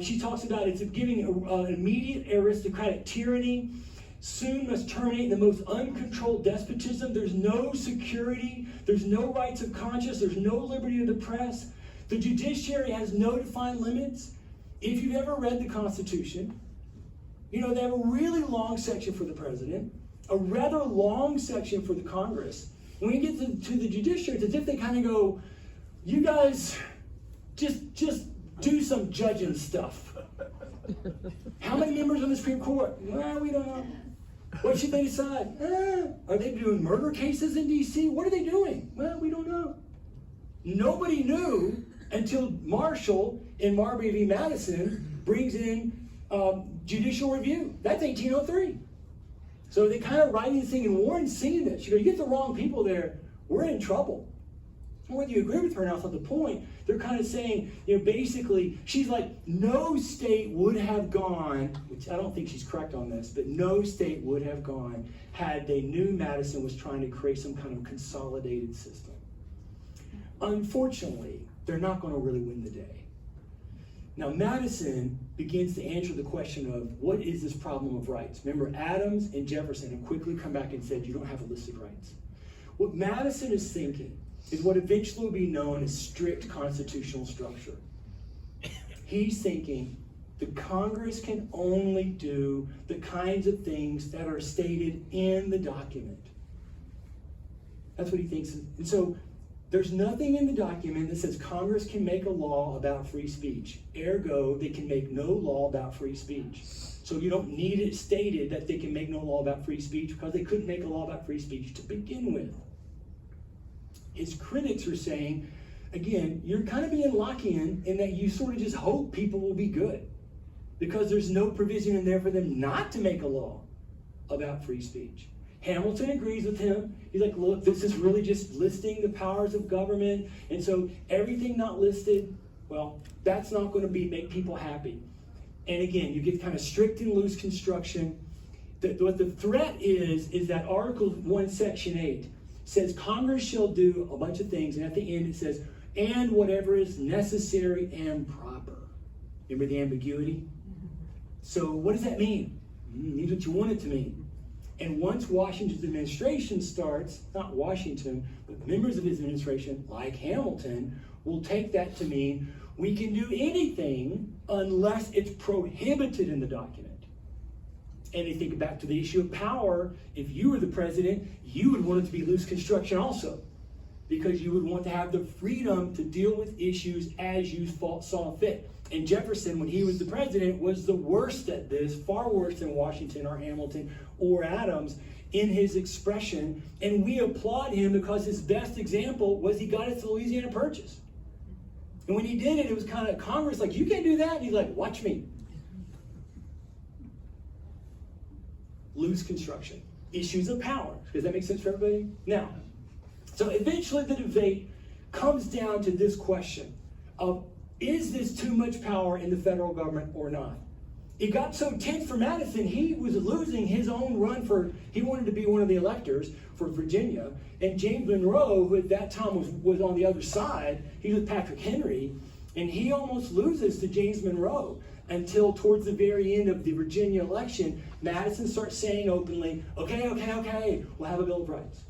She talks about it's giving immediate aristocratic tyranny, soon must terminate the most uncontrolled despotism. There's no security. There's no rights of conscience. There's no liberty of the press. The judiciary has no defined limits. If you've ever read the Constitution, you know they have a really long section for the president, a rather long section for the Congress. When you get to the judiciary, it's as if they kind of go, you guys just do some judging stuff. How many members on the Supreme Court? Well, we don't know. What should they decide? Are they doing murder cases in D.C.? What are they doing? Well, we don't know. Nobody knew until Marshall in Marbury v. Madison brings in judicial review. That's 1803. So they kind of writing this thing, and Warren's seeing this. You get the wrong people there, we're in trouble. And whether you agree with her or not, that's not the point. They're kind of saying, basically, she's like, no state would have gone, which I don't think she's correct on this, but no state would have gone had they knew Madison was trying to create some kind of consolidated system. Unfortunately, they're not going to really win the day. Now, Madison begins to answer the question of what is this problem of rights? Remember, Adams and Jefferson have quickly come back and said, you don't have a list of rights. What Madison is thinking is what eventually will be known as strict constitutional structure. He's thinking the Congress can only do the kinds of things that are stated in the document. That's what he thinks. And so there's nothing in the document that says Congress can make a law about free speech. Ergo, they can make no law about free speech. So you don't need it stated that they can make no law about free speech because they couldn't make a law about free speech to begin with. His critics are saying, again, you're kind of being Lockean in that you sort of just hope people will be good because there's no provision in there for them not to make a law about free speech. Hamilton agrees with him. He's like, look, this is really just listing the powers of government. And so everything not listed, well, that's not going to make people happy. And again, you get kind of strict and loose construction. What the threat is that Article 1, Section 8 says Congress shall do a bunch of things. And at the end it says, and whatever is necessary and proper. Remember the ambiguity? So what does that mean? It means what you want it to mean. And once Washington's administration starts, not Washington, but members of his administration, like Hamilton, will take that to mean we can do anything unless it's prohibited in the document. And they think back to the issue of power. If you were the president, you would want it to be loose construction also, because you would want to have the freedom to deal with issues as you saw fit. And Jefferson, when he was the president, was the worst at this, far worse than Washington or Hamilton or Adams in his expression. And we applaud him because his best example was he got us the Louisiana Purchase. And when he did it, it was kind of Congress like, you can't do that. And he's like, watch me. Loose construction. Issues of power. Does that make sense for everybody? Now, so eventually the debate comes down to this question of, is this too much power in the federal government or not? It got so tense for Madison, he was losing his own run he wanted to be one of the electors for Virginia. And James Monroe, who at that time was on the other side, he was Patrick Henry, and he almost loses to James Monroe until towards the very end of the Virginia election, Madison starts saying openly, okay, we'll have a Bill of Rights.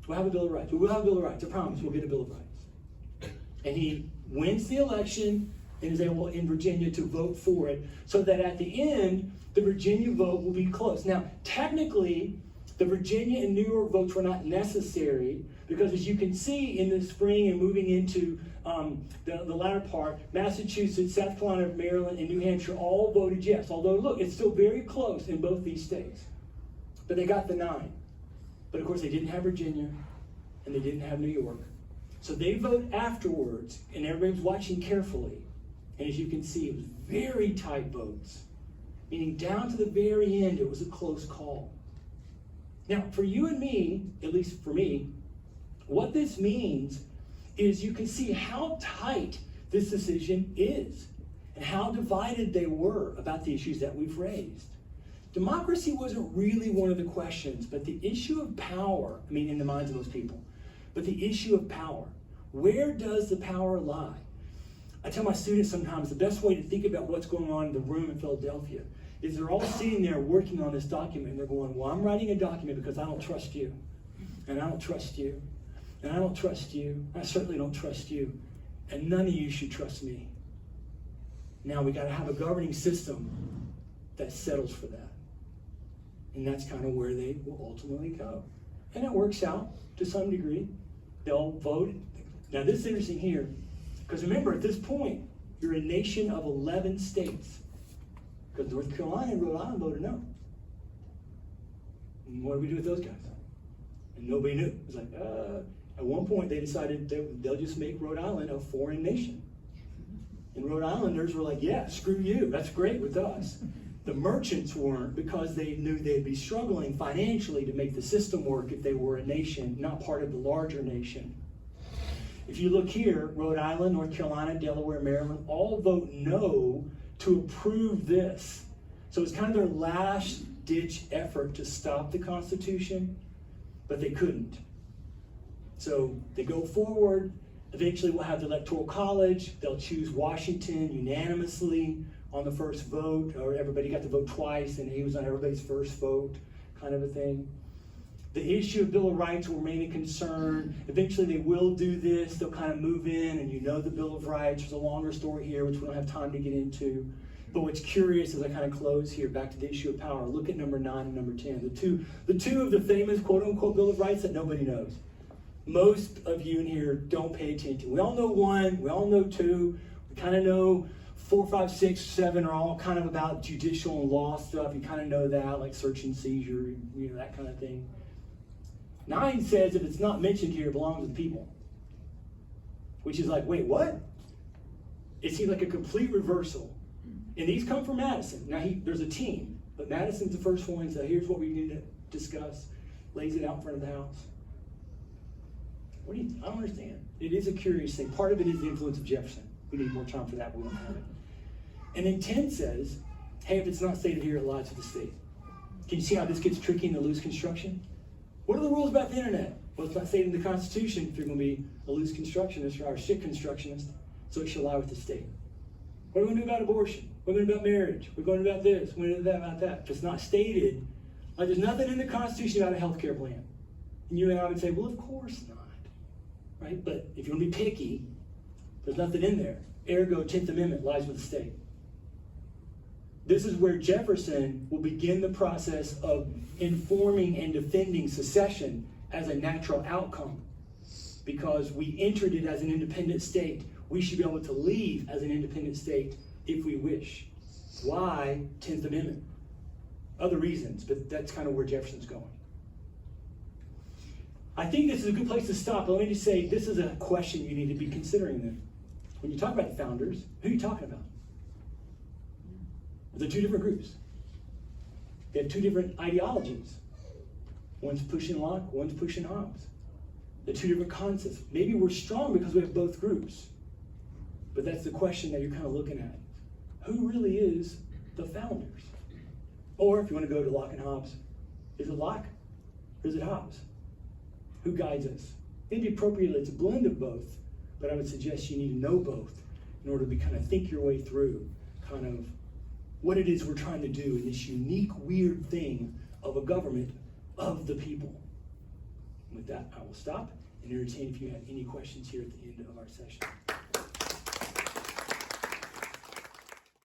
We'll have a Bill of Rights. We'll have a Bill of Rights. I promise we'll get a Bill of Rights. And he wins the election and is able in Virginia to vote for it so that at the end, the Virginia vote will be close. Now, technically, the Virginia and New York votes were not necessary because as you can see in the spring and moving into the latter part, Massachusetts, South Carolina, Maryland, and New Hampshire all voted yes. Although, look, it's still very close in both these states. But they got the 9. But of course, they didn't have Virginia and they didn't have New York. So they vote afterwards, and everybody's watching carefully. And as you can see, it was very tight votes, meaning down to the very end, it was a close call. Now, for you and me, at least for me, what this means is you can see how tight this decision is and how divided they were about the issues that we've raised. Democracy wasn't really one of the questions, but the issue of power, in the minds of those people, but the issue of power. Where does the power lie? I tell my students sometimes the best way to think about what's going on in the room in Philadelphia is they're all sitting there working on this document, and they're going, well, I'm writing a document because I don't trust you, and I don't trust you, and I don't trust you, I certainly don't trust you, and none of you should trust me. Now we got to have a governing system that settles for that. And that's kind of where they will ultimately go. And it works out to some degree. They'll vote. Now this is interesting here, because remember, at this point, you're a nation of 11 states. Because North Carolina and Rhode Island voted no. And what do we do with those guys? And nobody knew. It was like, at one point they decided they'll just make Rhode Island a foreign nation. And Rhode Islanders were like, yeah, screw you, that's great with us. The merchants weren't, because they knew they'd be struggling financially to make the system work if they were a nation, not part of the larger nation. If you look here, Rhode Island, North Carolina, Delaware, Maryland, all vote no to approve this. So it's kind of their last-ditch effort to stop the Constitution, but they couldn't. So they go forward. Eventually we'll have the Electoral College. They'll choose Washington unanimously on the first vote, or everybody got to vote twice, and he was on everybody's first vote, kind of a thing. The issue of Bill of Rights will remain a concern. Eventually they will do this. They'll kind of move in, and the Bill of Rights. There's a longer story here, which we don't have time to get into. But what's curious as I kind of close here, back to the issue of power, look at number 9 and number 10. The two of the famous quote-unquote Bill of Rights that nobody knows. Most of you in here don't pay attention. We all know 1, we all know 2, we kind of know 4, 5, 6, 7 are all kind of about judicial and law stuff. You kind of know that, like search and seizure, that kind of thing. 9 says if it's not mentioned here, it belongs to the people. Which is like, wait, what? It seems like a complete reversal. And these come from Madison. Now, there's a team, but Madison's the first one, so here's what we need to discuss. Lays it out in front of the house. I don't understand. It is a curious thing. Part of it is the influence of Jefferson. We need more time for that, but we don't have it. And then 10 says, hey, if it's not stated here, it lies to the state. Can you see how this gets tricky in the loose construction? What are the rules about the internet? Well, it's not stated in the Constitution if you're going to be a loose constructionist or a shit constructionist, so it should lie with the state. What are we going to do about abortion? What are we going to do about marriage? We're going to do about this. We're going to do about that. If it's not stated, like there's nothing in the Constitution about a health care plan. And you and I would say, well, of course not. Right? But if you want to be picky, there's nothing in there. Ergo, 10th Amendment lies with the state. This is where Jefferson will begin the process of informing and defending secession as a natural outcome. Because we entered it as an independent state, we should be able to leave as an independent state if we wish. Why 10th Amendment? Other reasons, but that's kind of where Jefferson's going. I think this is a good place to stop. But let me just say, this is a question you need to be considering then. When you talk about the founders, who are you talking about? They're 2 different groups. They have 2 different ideologies. One's pushing Locke, one's pushing Hobbes. They're 2 different concepts. Maybe we're strong because we have both groups. But that's the question that you're kind of looking at. Who really is the founders? Or if you want to go to Locke and Hobbes, is it Locke or is it Hobbes? Who guides us? Maybe appropriately it's a blend of both, but I would suggest you need to know both in order to kind of think your way through kind of what it is we're trying to do in this unique, weird thing of a government of the people. With that, I will stop and entertain if you have any questions here at the end of our session.